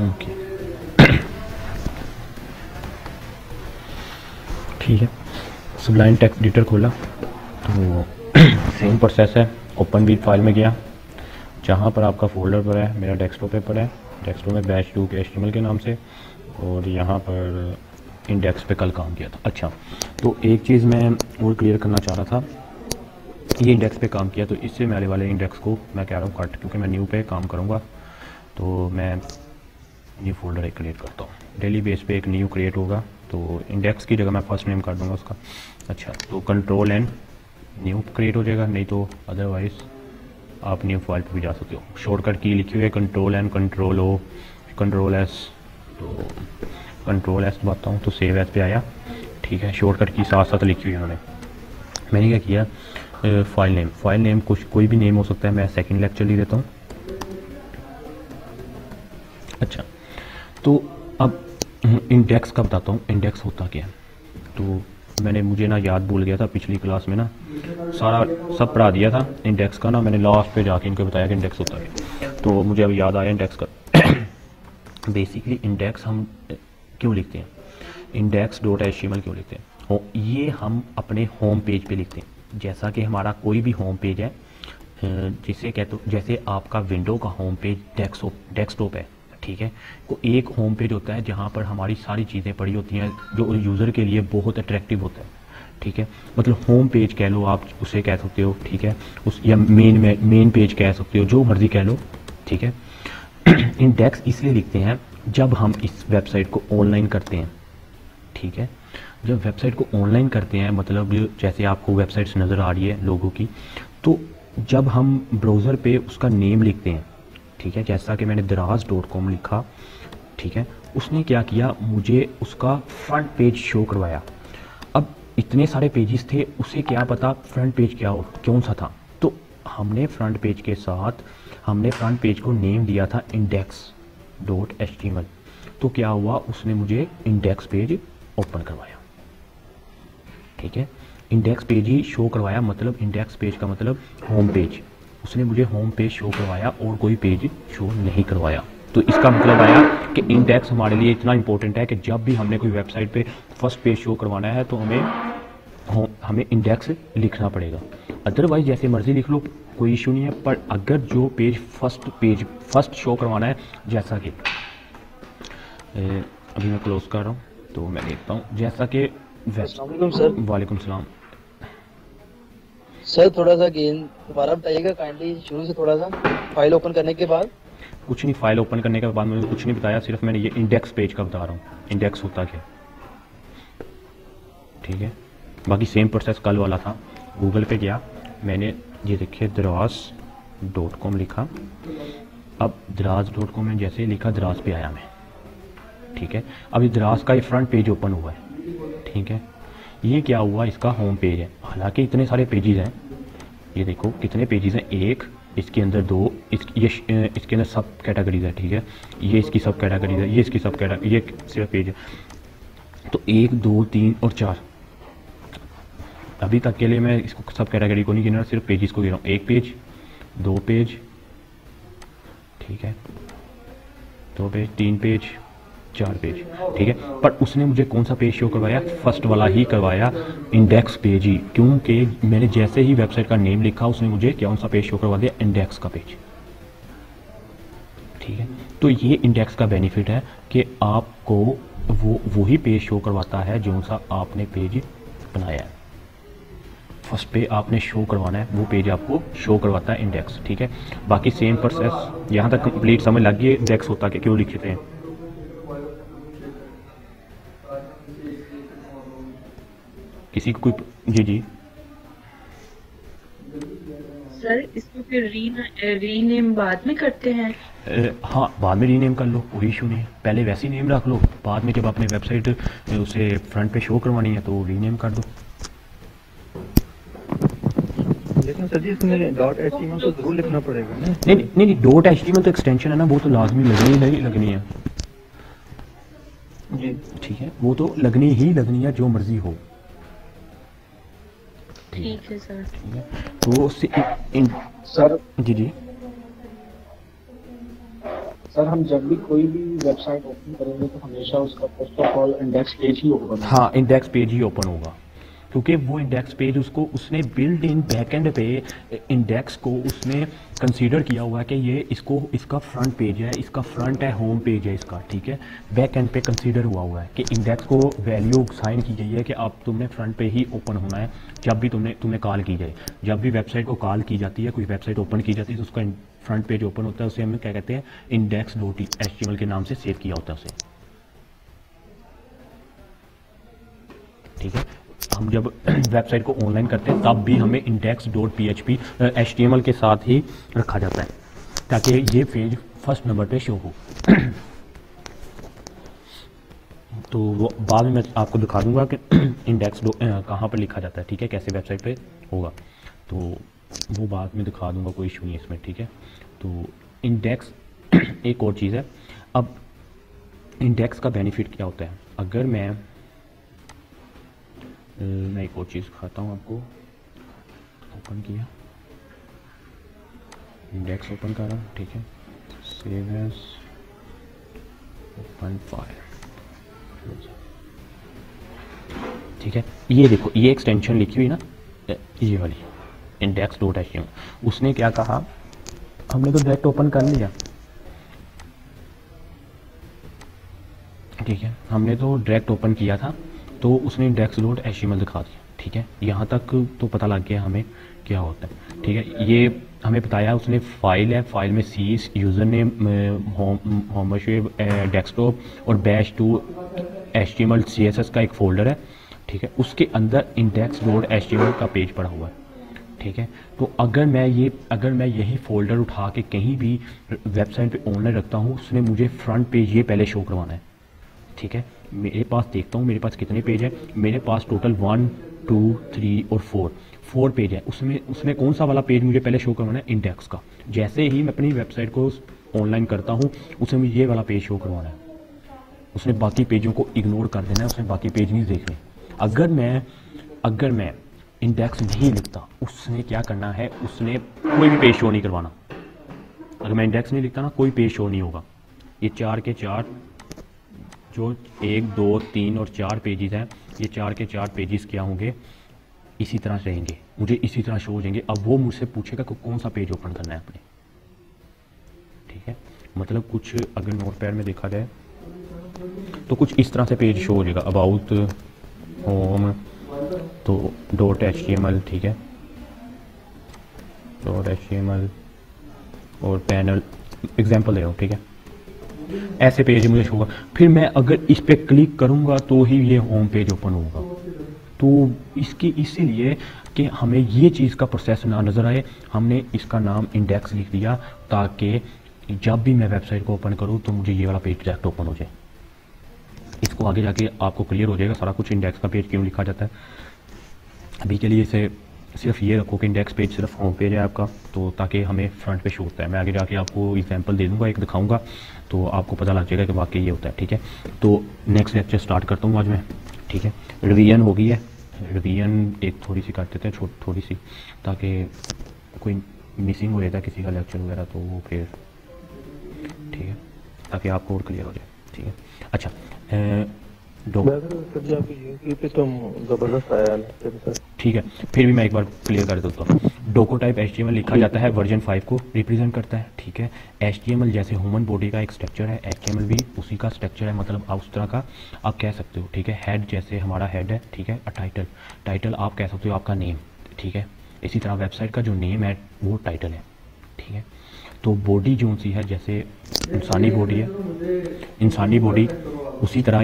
Okay ठीक है, सुबलाइन text editor खोला तो सेम प्रोसेस है। ओपन विद फाइल में गया, जहाँ पर आपका फोल्डर पर है, मेरा डेस्कटॉप पे पड़ा है, डेस्कटॉप में बैच 2 के HTML के नाम से, और यहाँ पर इंडेक्स पे कल काम किया था। अच्छा, तो एक चीज़ मैं और क्लियर करना चाह रहा था, ये इंडेक्स पे काम किया तो इससे मेरे वाले इंडेक्स को मैं कह रहा हूँ कट, क्योंकि मैं न्यू पे काम करूँगा तो मैं न्यू फोल्डर एक क्रिएट करता हूँ। डेली बेस पे एक न्यू क्रिएट होगा तो इंडेक्स की जगह मैं फर्स्ट नेम कर दूँगा उसका। अच्छा, तो कंट्रोल एंड न्यू क्रिएट हो जाएगा, नहीं तो अदरवाइज़ आप न्यू फाइल पे भी जा सकते हो। शॉर्टकट की लिखी हुई है control N, control O, control S, तो कंट्रोल एस दबाता हूँ तो सेव एस पे आया। ठीक है, शॉर्टकट की साथ साथ लिखी हुई है उन्होंने। मैंने क्या किया, फाइल नेम कुछ कोई भी नेम हो सकता है, मैं सेकंड लेक्चर ले लेता हूँ। अच्छा, तो अब इंडेक्स का बताता हूँ, इंडेक्स होता क्या है। तो मुझे ना याद भूल गया था, पिछली क्लास में ना सारा सब पढ़ा दिया था इंडेक्स का ना, मैंने लास्ट पे जाके इनको बताया कि इंडेक्स होता है, तो मुझे अब याद आया इंडेक्स का। बेसिकली इंडेक्स हम क्यों लिखते हैं, index.html क्यों लिखते हैं, ये हम अपने होम पेज पे लिखते हैं। जैसा कि हमारा कोई भी होम पेज है, जिसे कहते हो, जैसे आपका विंडो का होम पेज डेस्कटॉप है, ठीक है, तो एक होम पेज होता है जहाँ पर हमारी सारी चीज़ें पड़ी होती हैं, जो यूज़र के लिए बहुत अट्रैक्टिव होता है। ठीक है, मतलब होम पेज कह लो आप उसे कह सकते हो, ठीक है, उस या मेन पेज कह सकते हो, जो मर्जी कह लो। ठीक है, इंडेक्स इसलिए लिखते हैं जब हम इस वेबसाइट को ऑनलाइन करते हैं। ठीक है, जब वेबसाइट को ऑनलाइन करते हैं, मतलब जैसे आपको वेबसाइट्स नज़र आ रही है लोगों की, तो जब हम ब्राउज़र पे उसका नेम लिखते हैं, ठीक है, जैसा कि मैंने दराज.com लिखा, ठीक है, उसने क्या किया, मुझे उसका फ्रंट पेज शो करवाया। अब इतने सारे पेजेस थे, उसे क्या पता फ्रंट पेज कौन सा था, तो हमने फ्रंट पेज के साथ हमने फ्रंट पेज को नेम दिया था index.html। तो क्या हुआ, उसने मुझे इंडेक्स पेज ओपन करवाया। ठीक है, इंडेक्स पेज ही शो करवाया, मतलब इंडेक्स पेज का मतलब होम पेज, उसने मुझे होम पेज शो करवाया और कोई पेज शो नहीं करवाया। तो इसका मतलब आया कि इंडेक्स हमारे लिए इतना इंपॉर्टेंट है कि जब भी हमने कोई वेबसाइट पे फर्स्ट पेज शो करवाना है तो हमें इंडेक्स लिखना पड़ेगा। अदरवाइज जैसे मर्जी लिख लो, कोई इशू नहीं है, पर अगर जो पेज फर्स्ट शो करवाना है, जैसा कि अभी मैं क्लोज कर रहा हूँ तो मैं देखता हूँ, जैसा कि वालेकुम सलाम सर, थोड़ा सा गेन दोबारा बताइएगा काइंडली, शुरू से थोड़ा सा। फाइल ओपन करने के बाद कुछ नहीं, फाइल ओपन करने के बाद मैंने कुछ नहीं बताया, सिर्फ मैंने ये इंडेक्स पेज का बता रहा हूँ, इंडेक्स होता क्या। ठीक है, बाकी सेम प्रोसेस कल वाला था। गूगल पे गया, मैंने ये देखिए दराज.com लिखा, अब दराज.com में जैसे लिखा दराज पे आया मैं। ठीक है, अब इस दराज का ये फ्रंट पेज ओपन हुआ है। ठीक है, ये क्या हुआ, इसका होम पेज है, हालांकि इतने सारे पेजेस हैं, ये देखो कितने पेजेस हैं, एक, इसके अंदर दो, इसके अंदर सब कैटेगरीज है। ठीक है, ये इसकी सब कैटेगरीज है, ये इसकी सब कैटेगरी, ये सिर्फ पेज है, तो 1 2 3 और 4। अभी तक के लिए मैं इसको सब कैटेगरी को नहीं गिन रहा, सिर्फ पेजेस को गिन रहा हूँ। 1 पेज, 2 पेज, ठीक है, 2 पेज, 3 पेज, 4 पेज। ठीक है, पर उसने मुझे कौन सा पेज शो करवाया, फर्स्ट वाला ही करवाया, इंडेक्स पेज ही, क्योंकि मैंने जैसे ही वेबसाइट का नेम लिखा, उसने मुझे कौन सा पेज शो करवा दिया, इंडेक्स का पेज। ठीक है, तो ये इंडेक्स का बेनिफिट है कि आपको वही पेज शो करवाता है जो सा आपने पेज बनाया है। फर्स्ट पे आपने शो करवाना है, वो पेज आपको शो करवाता है इंडेक्स। ठीक है, बाकी सेम प्रोसेस यहाँ तक कंप्लीट समझ लग गई, इंडेक्स होता है क्यों लिखते हैं। किसी को कोई जी सर, इसको फिर रीनेम बाद में करते हैं? हाँ, बाद में रीनेम कर लो, कोई इशू नहीं है, पहले वैसे ही नेम रख लो, बाद में जब आपने वेबसाइट उसे फ्रंट पे शो करवानी है तो रीनेम कर दो। लेकिन सर जी इसमें .html तो जरूर लिखना पड़ेगा ना? नहीं, .html तो एक्सटेंशन है ना, वो तो लाजमी लगनी है जी। ठीक है, वो तो लगनी है, जो मर्जी हो। ठीक है सर। ठीक है, तो सर जी सर हम जब भी कोई भी वेबसाइट ओपन करेंगे तो हमेशा उसका first of all index page he open होगा। हाँ, इंडेक्स पेज ही ओपन होगा, क्योंकि वो इंडेक्स पेज उसको उसने बिल्ड इन बैकएंड पे इंडेक्स को उसने कंसीडर किया हुआ है कि ये इसका फ्रंट पेज है, इसका फ्रंट है, होम पेज है इसका, ठीक है। बैकएंड पे कंसीडर हुआ है कि इंडेक्स को वैल्यू साइन की गई है कि अब तुमने फ्रंट पे ही ओपन होना है जब भी तुम्हें कॉल की जाए। जब भी वेबसाइट को कॉल की जाती है, कोई वेबसाइट ओपन की जाती है तो उसका फ्रंट पेज ओपन होता है, उसे हम क्या कहते हैं, index.html के नाम से सेव किया होता है उसे, ठीक है। हम जब वेबसाइट को ऑनलाइन करते हैं तब भी हमें index.php HTML के साथ ही रखा जाता है ताकि ये पेज फर्स्ट नंबर पे शो हो। तो वो बाद में मैं आपको दिखा दूंगा कि इंडेक्स कहाँ पर लिखा जाता है, ठीक है, कैसे वेबसाइट पे होगा, तो वो बाद में दिखा दूंगा, कोई इशू नहीं है इसमें, ठीक है। तो इंडेक्स एक और चीज़ है। अब इंडेक्स का बेनिफिट क्या होता है, अगर मैं एक और चीज़ दिखाता हूँ आपको। ओपन किया, इंडेक्स ओपन कर रहा हूँ, ठीक है, सेव एज, ओपन फाइल, ठीक है। ये देखो, ये एक्सटेंशन लिखी हुई ना, ये वाली index.html, उसने क्या कहा, हमने तो डायरेक्ट ओपन कर लिया, ठीक है, हमने तो डायरेक्ट ओपन किया था तो उसने index.html दिखा दिया, ठीक है। यहाँ तक तो पता लग गया हमें क्या होता है, ठीक है। ये हमें बताया उसने, फाइल है, फाइल में सी, यूज़र नेम, होम डेस्कटॉप और bash2 HTML CSS का एक फ़ोल्डर है, ठीक है। उसके अंदर index.html का पेज पड़ा हुआ है, ठीक है। तो अगर मैं यही फ़ोल्डर उठा के कहीं भी वेबसाइट पे ऑनलाइन रखता हूँ, उसने मुझे फ्रंट पेज ये पहले शो करवाना है, ठीक है। मेरे पास देखता हूँ मेरे पास कितने पेज है, मेरे पास टोटल 1 2 3 और 4 पेज है। उसमें कौन सा वाला पेज मुझे पहले शो करवाना है, इंडेक्स का। जैसे ही मैं अपनी वेबसाइट को ऑनलाइन करता हूँ उसे मुझे ये वाला पेज शो करवाना है, उसने बाकी पेजों को इग्नोर कर देना है, उसने बाकी पेज नहीं देखने। अगर मैं इंडेक्स नहीं लिखता, उसने क्या करना है, उसने कोई भी पेज शो नहीं करवाना। अगर मैं इंडेक्स नहीं लिखता ना, कोई पेज शो नहीं होगा। ये 4 के 4 जो 1 2 3 और 4 पेजेस हैं, ये 4 के 4 पेजेस क्या होंगे, इसी तरह रहेंगे, मुझे इसी तरह शो हो जाएंगे। अब वो मुझसे पूछेगा कि कौन सा पेज ओपन करना है अपने, ठीक है। मतलब कुछ अगर नोटपैड में देखा जाए तो कुछ इस तरह से पेज शो हो जाएगा, अबाउट, होम, तो .html, ठीक है, .html और पैनल, एग्जाम्पल दे रहा हूँ, ठीक है। ऐसे पेज मुझे शो होगा, फिर मैं अगर इस पर क्लिक करूँगा तो ही ये होम पेज ओपन होगा। तो इसीलिए कि हमें ये चीज़ का प्रोसेस ना नज़र आए, हमने इसका नाम इंडेक्स लिख दिया ताकि जब भी मैं वेबसाइट को ओपन करूँ तो मुझे ये वाला पेज डायरेक्ट ओपन हो जाए। इसको आगे जाके आपको क्लियर हो जाएगा सारा कुछ, इंडेक्स का पेज क्यों लिखा जाता है। अभी के लिए इसे सिर्फ ये रखो कि इंडेक्स पेज सिर्फ होम पेज है आपका, तो ताकि हमें फ्रंट पे शो होता है। मैं आगे जाके आपको एग्जांपल दे दूंगा, एक दिखाऊंगा, तो आपको पता लग जाएगा कि वाकई ये होता है, ठीक है। तो नेक्स्ट लेक्चर स्टार्ट करता हूँ आज मैं, ठीक है। रिवीजन हो गई है, रिवीजन एक थोड़ी सी कर देते हैं, थोड़ी सी, ताकि कोई मिसिंग हो जाता है किसी का लेक्चर वगैरह, तो वो फिर ठीक है, ताकि आपको और क्लियर हो जाए, ठीक है। अच्छा, जबरदस्त आया है, ठीक है, फिर भी मैं एक बार क्लियर कर देता हूँ। डोको टाइप HTML लिखा जाता है, वर्जन 5 को रिप्रेजेंट करता है, ठीक है। HTML जैसे ह्यूमन बॉडी का एक स्ट्रक्चर है, HTML भी उसी का स्ट्रक्चर है, मतलब आप उस तरह का आप कह सकते हो, ठीक है। हेड जैसे हमारा हेड है, ठीक है। टाइटल आप कह सकते हो आपका नेम, ठीक है। इसी तरह वेबसाइट का जो नेम है वो टाइटल है, ठीक है। तो बॉडी जो सी है, जैसे इंसानी बॉडी है, इंसानी बॉडी उसी तरह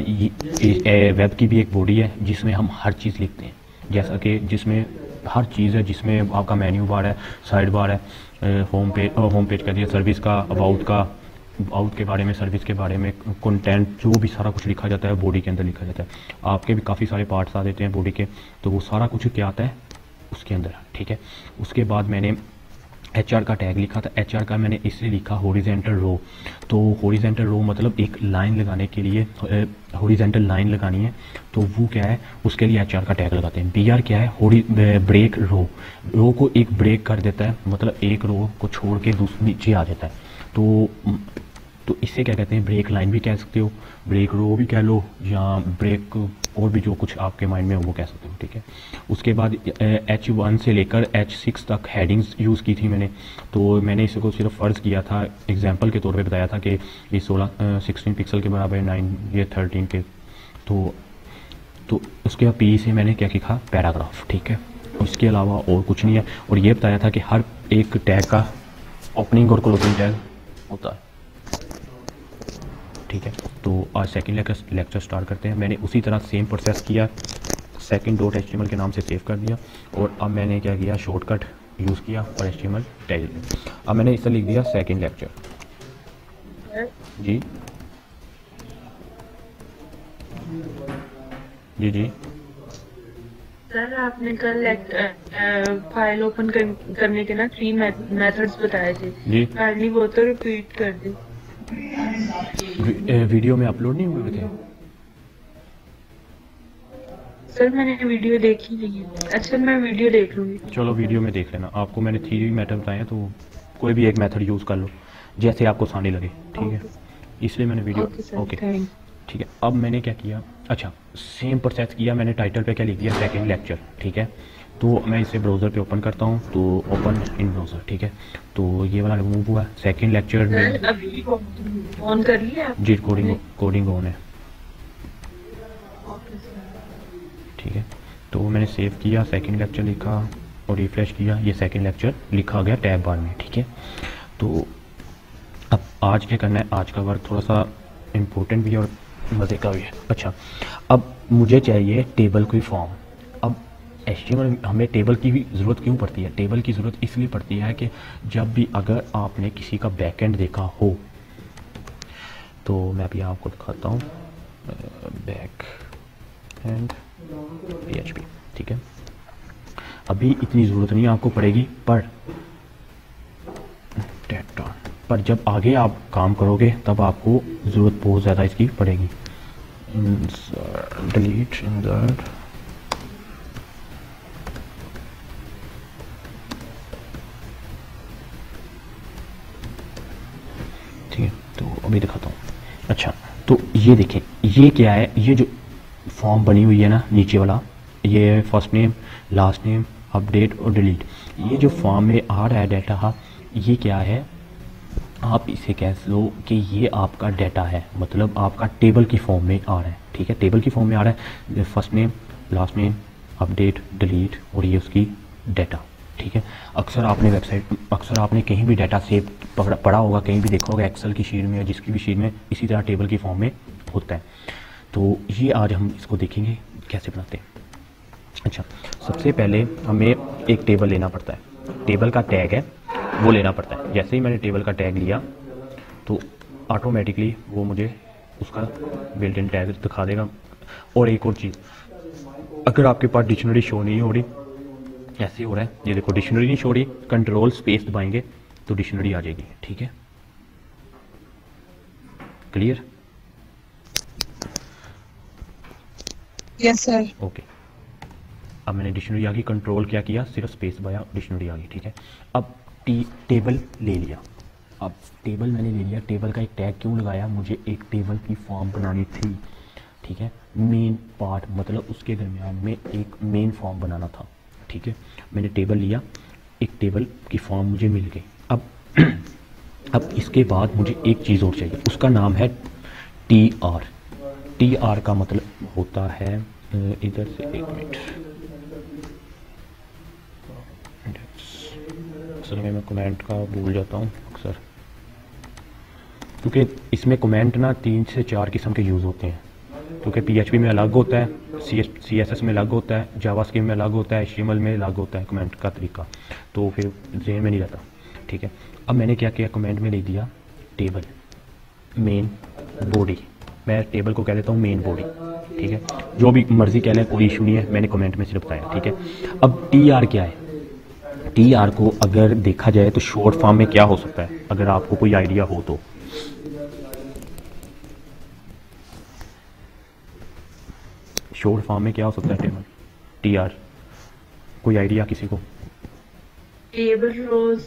वेब की भी एक बॉडी है जिसमें हम हर चीज़ लिखते हैं, जैसा कि जिसमें हर चीज़ है, जिसमें आपका मेन्यू बार है, साइड बार है, होम पेज कह दिया, सर्विस का, अबाउट के बारे में, सर्विस के बारे में, कंटेंट, जो भी सारा कुछ लिखा जाता है बॉडी के अंदर लिखा जाता है। आपके भी काफ़ी सारे पार्ट्स आ देते हैं बॉडी के, तो वो सारा कुछ क्या आता है उसके अंदर, ठीक है। उसके बाद मैंने HR का टैग लिखा था। HR का मैंने इसलिए लिखा हॉरिजॉन्टल रो, तो हॉरिजॉन्टल रो मतलब एक लाइन लगाने के लिए, हॉरिजॉन्टल लाइन लगानी है, तो वो क्या है, उसके लिए HR का टैग लगाते हैं। BR क्या है, ब्रेक रो को एक ब्रेक कर देता है, मतलब एक रो को छोड़ के दूसरी नीचे आ जाता है। तो तो इसे क्या कहते हैं, ब्रेक लाइन भी कह सकते हो, ब्रेक रो भी कह लो, या ब्रेक और भी जो कुछ आपके माइंड में हो वो कह सकते हो, ठीक है। उसके बाद H1 से लेकर H6 तक हेडिंग्स यूज़ की थी मैंने। तो मैंने इसको सिर्फ फ़र्ज़ किया था, एग्जांपल के तौर पे बताया था कि ये 16 पिक्सल के बराबर है, 9 ये 13 के। तो उसके बाद P से मैंने क्या लिखा, पैराग्राफ, ठीक है। इसके अलावा और कुछ नहीं है। और ये बताया था कि हर एक टैग का ओपनिंग और क्लोजिंग टैग होता है, ठीक है। तो आज सेकंड लेक्चर स्टार्ट करते हैं। मैंने उसी तरह सेम प्रोसेस किया, second.html के नाम से सेव कर दिया, और अब मैंने क्या किया, शॉर्टकट यूज़ किया और HTML टैग। अब मैंने इसे लिख दिया सेकंड लेक्चर। जी जी जी सर आपने कल फाइल ओपन करने के ना 3 मेथड्स बताए थे जी। काइंडली वो तो रिपीट कर दे। वीडियो में अपलोड नहीं हुए थे? सर मैंने वीडियो देखी नहीं है। अच्छा मैं वीडियो देख लूंगी। चलो वीडियो में देख लेना। आपको मैंने 3 मेथड बताए हैं, तो कोई भी एक मेथड यूज़ कर लो जैसे आपको आसानी लगे, ठीक है। इसलिए मैंने वीडियो ओके थैंक ठीक है। अब मैंने क्या किया, अच्छा सेम प्रोसेस किया मैंने। टाइटल पे क्या लिख दिया, सेकंड लेक्चर, ठीक है। तो मैं इसे ब्राउज़र पे ओपन करता हूँ, तो ओपन इन ब्राउज़र, ठीक है। तो ये वाला रिमूव हुआ, सेकंड लेक्चर में अभी ऑन कर लिया जी कोडिंग ऑन है, ठीक है। तो मैंने सेव किया, सेकंड लेक्चर लिखा और रिफ्रेश किया, ये सेकंड लेक्चर लिखा गया टैब बार में, ठीक है। तो अब आज क्या करना है, आज का वर्क थोड़ा सा इम्पोर्टेंट भी है और मज़े का भी है। अच्छा, अब मुझे चाहिए टेबल की फॉर्म। अब HTML हमें टेबल की भी ज़रूरत क्यों पड़ती है? टेबल की ज़रूरत इसलिए पड़ती है कि जब भी अगर आपने किसी का बैकएंड देखा हो, तो मैं अभी आपको दिखाता हूँ, बैक एंड PHP, ठीक है। अभी इतनी ज़रूरत नहीं आपको पड़ेगी, पर जब आगे आप काम करोगे तब आपको ज़रूरत बहुत ज़्यादा इसकी पड़ेगी। डिलीट इंसर्ट, ठीक है। तो अभी दिखाता हूँ। अच्छा, तो ये देखें, ये क्या है, ये जो फॉर्म बनी हुई है ना नीचे वाला, ये first name, last name, update और डिलीट, ये जो फॉर्म में आ रहा है डाटा, ये क्या है, आप इसे कह लो कि ये आपका डाटा है, मतलब आपका टेबल की फॉर्म में आ रहा है, ठीक है। टेबल की फॉर्म में आ रहा है, first name, last name, update, delete और ये उसकी डाटा, ठीक है। अक्सर आपने कहीं भी डाटा सेव पढ़ा होगा, कहीं भी देखा होगा, एक्सेल की शीट में या जिसकी भी शीट में इसी तरह टेबल की फॉर्म में होता है। तो ये आज हम इसको देखेंगे कैसे बनाते हैं। अच्छा, सबसे पहले हमें एक टेबल लेना पड़ता है, टेबल का टैग है वो लेना पड़ता है। जैसे ही मैंने टेबल का टैग लिया तो ऑटोमेटिकली वो मुझे उसका बिल्ट इन टैग दिखा देगा। और एक और चीज़, अगर आपके पास डिक्शनरी शो नहीं हो रही, ऐसे हो रहा है, ये देखो डिक्शनरी नहीं शो रही, कंट्रोल स्पेस दबाएंगे तो डिक्शनरी आ जाएगी, ठीक है। क्लियर? Yes sir. ओके, अब मैंने डिक्शनरी आ गई, कंट्रोल क्या किया, सिर्फ स्पेस दबाया, डिक्शनरी आ गई, ठीक है। अब टेबल ले लिया। अब टेबल मैंने ले लिया, टेबल का एक टैग क्यों लगाया, मुझे एक टेबल की फॉर्म बनानी थी, ठीक है। मेन पार्ट मतलब उसके दरमियान में एक मेन फॉर्म बनाना था, ठीक है। मैंने टेबल लिया, एक टेबल की फॉर्म मुझे मिल गई। अब इसके बाद मुझे एक चीज़ और चाहिए, उसका नाम है TR। TR का मतलब होता है, इधर से एक मिनट, असल में मैं कमेंट का भूल जाता हूँ अक्सर, क्योंकि इसमें कमेंट ना 3 से 4 किस्म के यूज़ होते हैं, क्योंकि PHP में अलग होता है, CSS में अलग होता है, जावास्क्रिप्ट में अलग होता है, HTML में अलग होता है कमेंट का तरीका, तो फिर ज़हन में नहीं रहता, ठीक है। अब मैंने क्या किया, कमेंट में लिख दिया टेबल मेन बॉडी, मैं टेबल को कह देता हूँ मेन बॉडी, ठीक है। जो भी मर्जी कह लें, कोई इशू नहीं है, मैंने कमेंट में सिर्फ बताया, ठीक है। अब TR क्या है, TR को अगर देखा जाए तो शॉर्ट फॉर्म में क्या हो सकता है, अगर आपको कोई आइडिया हो तो। शॉर्ट फॉर्म में क्या हो सकता है टेबल, TR, कोई आइडिया किसी को? टेबल रोज।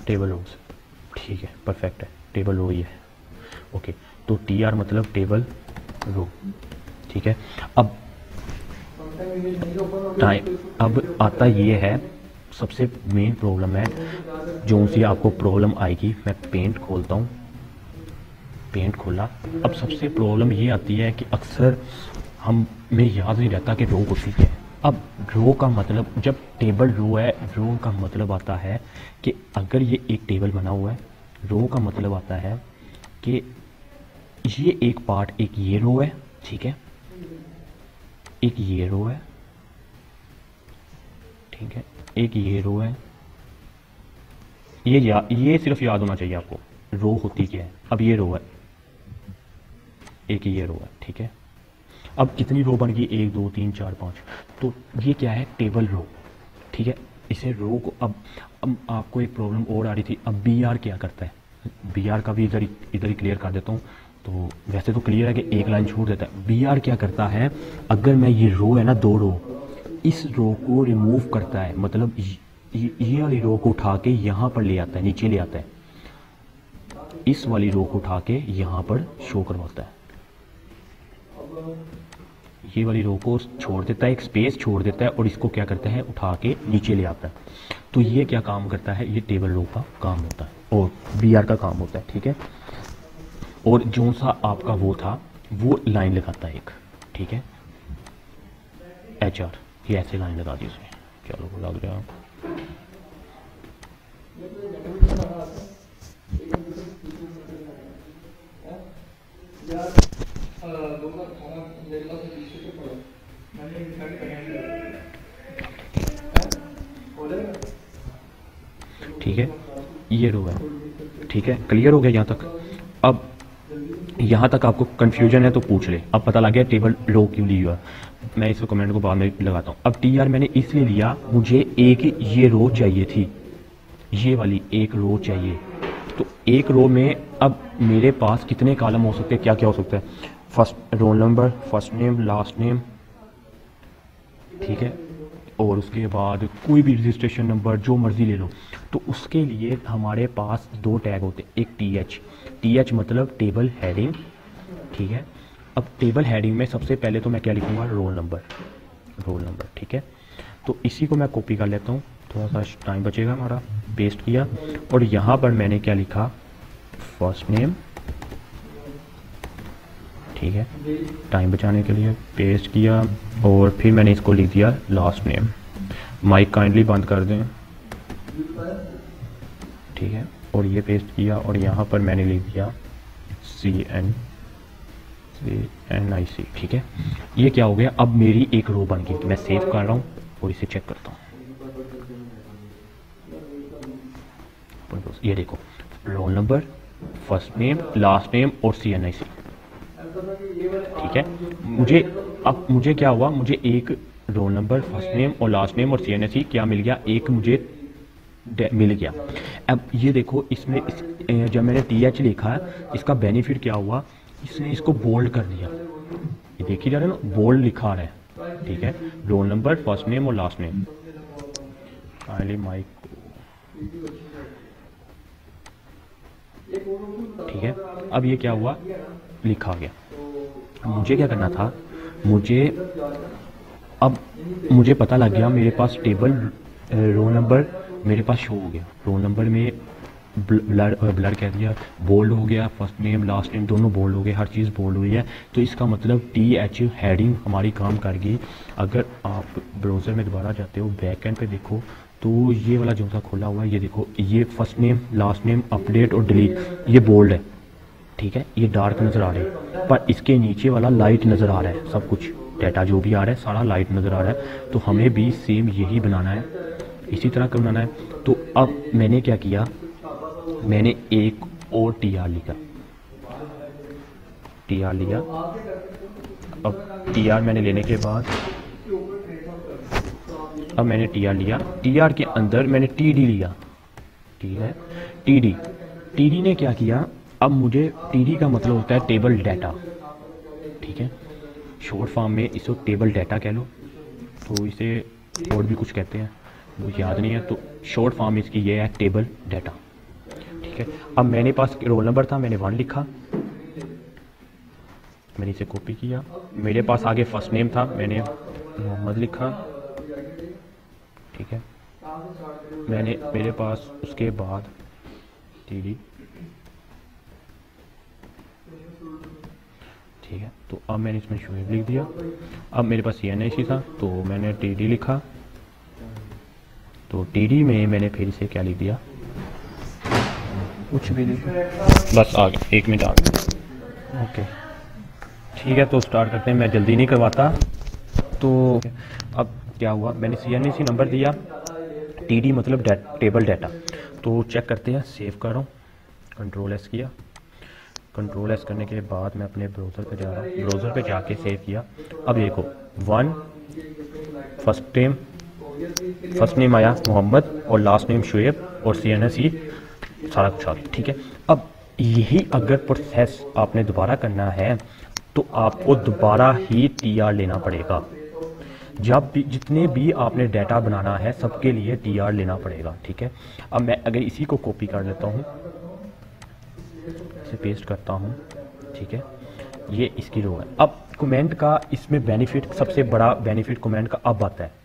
टेबल रोज, ठीक है, परफेक्ट है, टेबल रो ही है। ओके, तो टी आर मतलब टेबल रो, ठीक है। अब टाइम अब आता ये है, सबसे मेन प्रॉब्लम है जो सी आपको प्रॉब्लम आएगी। मैं पेंट खोलता हूँ, पेंट खोला। अब सबसे प्रॉब्लम ये आती है कि अक्सर हमें याद नहीं रहता कि रो होती है। अब रो का मतलब, जब टेबल रो है, रो का मतलब आता है कि अगर ये एक टेबल बना हुआ है, रो का मतलब आता है कि ये एक पार्ट, एक ये रो है, ठीक है, एक ये रो है, ठीक है, एक ये रो है। ये सिर्फ याद होना चाहिए आपको, रो होती क्या है। अब ये रो है, एक ये रो है, ठीक है। अब कितनी रो बन गई, 1 2 3 4 5, तो ये क्या है, टेबल रो, ठीक है। इसे रो को अब आपको एक प्रॉब्लम और आ रही थी। अब बी आर क्या करता है, बी आर का भी इधर ही क्लियर कर देता हूँ। तो वैसे तो क्लियर है कि एक लाइन छोड़ देता है। बी आर क्या करता है, अगर मैं ये रो है ना, 2 रो, इस रो को रिमूव करता है, मतलब ये वाली रो को उठा के यहाँ पर ले आता है, नीचे ले आता है। इस वाली रो को उठा के यहाँ पर शो करवाता है, ये वाली रो को छोड़ देता है, एक स्पेस छोड़ देता है, और इसको क्या करता है, उठा के नीचे ले आता है। तो ये क्या काम करता है, ये टेबल रो का काम होता है और बी आर का काम होता है, ठीक है। और जो सा आपका वो था, वो लाइन लगाता है एक, ठीक है, एच आर, ये ऐसे लाइन लगा दी उसमें, क्या लोग लग रहा है। ठीक है, ये रो है, ठीक है, क्लियर हो गया यहाँ तक। अब यहाँ तक आपको कंफ्यूजन है तो पूछ ले। अब पता लग गया टेबल रो क्यों ली हुआ, मैं इस कमेंट को बाद में लगाता हूँ। अब टी आर मैंने इसलिए लिया, मुझे एक ये रो चाहिए थी, ये वाली एक रो चाहिए। तो एक रो में अब मेरे पास कितने कॉलम हो सकते हैं, क्या क्या हो सकता है, first roll number, first name, last name, ठीक है, और उसके बाद कोई भी रजिस्ट्रेशन नंबर जो मर्जी ले लो। तो उसके लिए हमारे पास 2 टैग होते हैं, एक टी एच मतलब टेबल हेडिंग, ठीक है। अब टेबल हेडिंग में सबसे पहले तो मैं क्या लिखूंगा, रोल नंबर, ठीक है। तो इसी को मैं कॉपी कर लेता हूँ, थोड़ा सा टाइम बचेगा हमारा। पेस्ट किया, और यहाँ पर मैंने क्या लिखा, फर्स्ट नेम, ठीक है, टाइम बचाने के लिए पेस्ट किया, और फिर मैंने इसको लिख दिया लास्ट नेम। माइक काइंडली बंद कर दें, ठीक है, और ये पेस्ट किया, और यहाँ पर मैंने लिख दिया CNIC, ठीक है। ये क्या हो गया, अब मेरी एक रो बन गई। मैं सेव कर रहा हूँ और इसे चेक करता हूँ। ये देखो, roll number, first name, last name और CNIC, ठीक है। मुझे क्या हुआ, मुझे एक रोल नंबर, फर्स्ट नेम और लास्ट नेम और CNIC क्या मिल गया, एक मुझे मिल गया। अब ये देखो, इसमें जब मैंने TH लिखा है, इसका बेनिफिट क्या हुआ, इसने इसको बोल्ड कर दिया। ये देखिए जा रहे ना, बोल्ड लिखा है, ठीक है, रोल नंबर, फर्स्ट नेम और लास्ट नेम। काइंडली माइक, ठीक है। अब ये क्या हुआ, लिखा गया। मुझे क्या करना था, मुझे पता लग गया, मेरे पास टेबल रोल नंबर मेरे पास शो हो गया। रोल नंबर में ब्लर कह दिया, बोल्ड हो गया, फर्स्ट नेम लास्ट नेम दोनों बोल्ड हो गए, हर चीज़ बोल्ड हुई है। तो इसका मतलब TH हेडिंग हमारी काम कर गई। अगर आप ब्राउज़र में दोबारा जाते हो, बैक एंड पे देखो, तो ये वाला जो सा खोला हुआ है, ये देखो, ये first name, last name, update और डिलीट, ये बोल्ड है, ठीक है, ये डार्क नज़र आ रहे हैं, पर इसके नीचे वाला लाइट नज़र आ रहा है। सब कुछ डाटा जो भी आ रहा है सारा लाइट नज़र आ रहा है। तो हमें भी सेम यही बनाना है, इसी तरह का बनाना है। तो अब मैंने क्या किया, मैंने एक और TR लिखा, अब TR मैंने लेने के बाद, अब मैंने TR लिया, TR के अंदर मैंने TD लिया, ठीक है, TD ने क्या किया, अब मुझे TD का मतलब होता है टेबल डाटा, ठीक है, शॉर्ट फॉर्म में इसको टेबल डाटा कह लो, तो इसे और भी कुछ कहते हैं, मुझे याद नहीं है, तो शॉर्ट फॉर्म इसकी ये है टेबल डाटा, ठीक ठीक है। अब मेरे पास रोल नंबर था, मैंने 1 लिखा, मैंने इसे कॉपी किया। मेरे पास आगे फर्स्ट नेम था, मैंने मोहम्मद लिखा, ठीक है। मेरे पास उसके बाद TD, ठीक है। तो अब मैंने इसमें शुएब लिख दिया। अब मेरे पास CNIC था तो मैंने TD लिखा, तो TD में मैंने फिर से क्या लिख दिया, कुछ भी नहीं, बस आ गया, 1 मिनट आ गया। ओके ठीक है, तो स्टार्ट करते हैं, मैं जल्दी नहीं करवाता। तो अब क्या हुआ, मैंने CNIC नंबर दिया, TD मतलब टेबल डाटा। तो चेक करते हैं, सेव कर रहा हूँ, Ctrl+S किया, Ctrl+S करने के बाद मैं अपने ब्राउज़र पे जा रहा हूँ, ब्राउज़र पे जाके सेव किया। अब देखो 1 फर्स्ट नेम आया मोहम्मद और लास्ट नेम शुएब और CNIC सारा कुछ आ गया, ठीक है। अब यही अगर प्रोसेस आपने दोबारा करना है तो आपको दोबारा ही TR लेना पड़ेगा। जब भी जितने भी आपने डाटा बनाना है सबके लिए TR लेना पड़ेगा, ठीक है। अब मैं अगर इसी को कॉपी कर लेता हूँ, इसे पेस्ट करता हूँ, ठीक है, ये इसकी रो है। अब कमेंट का इसमें बेनिफिट, सबसे बड़ा बेनिफिट कमेंट का अब आता है।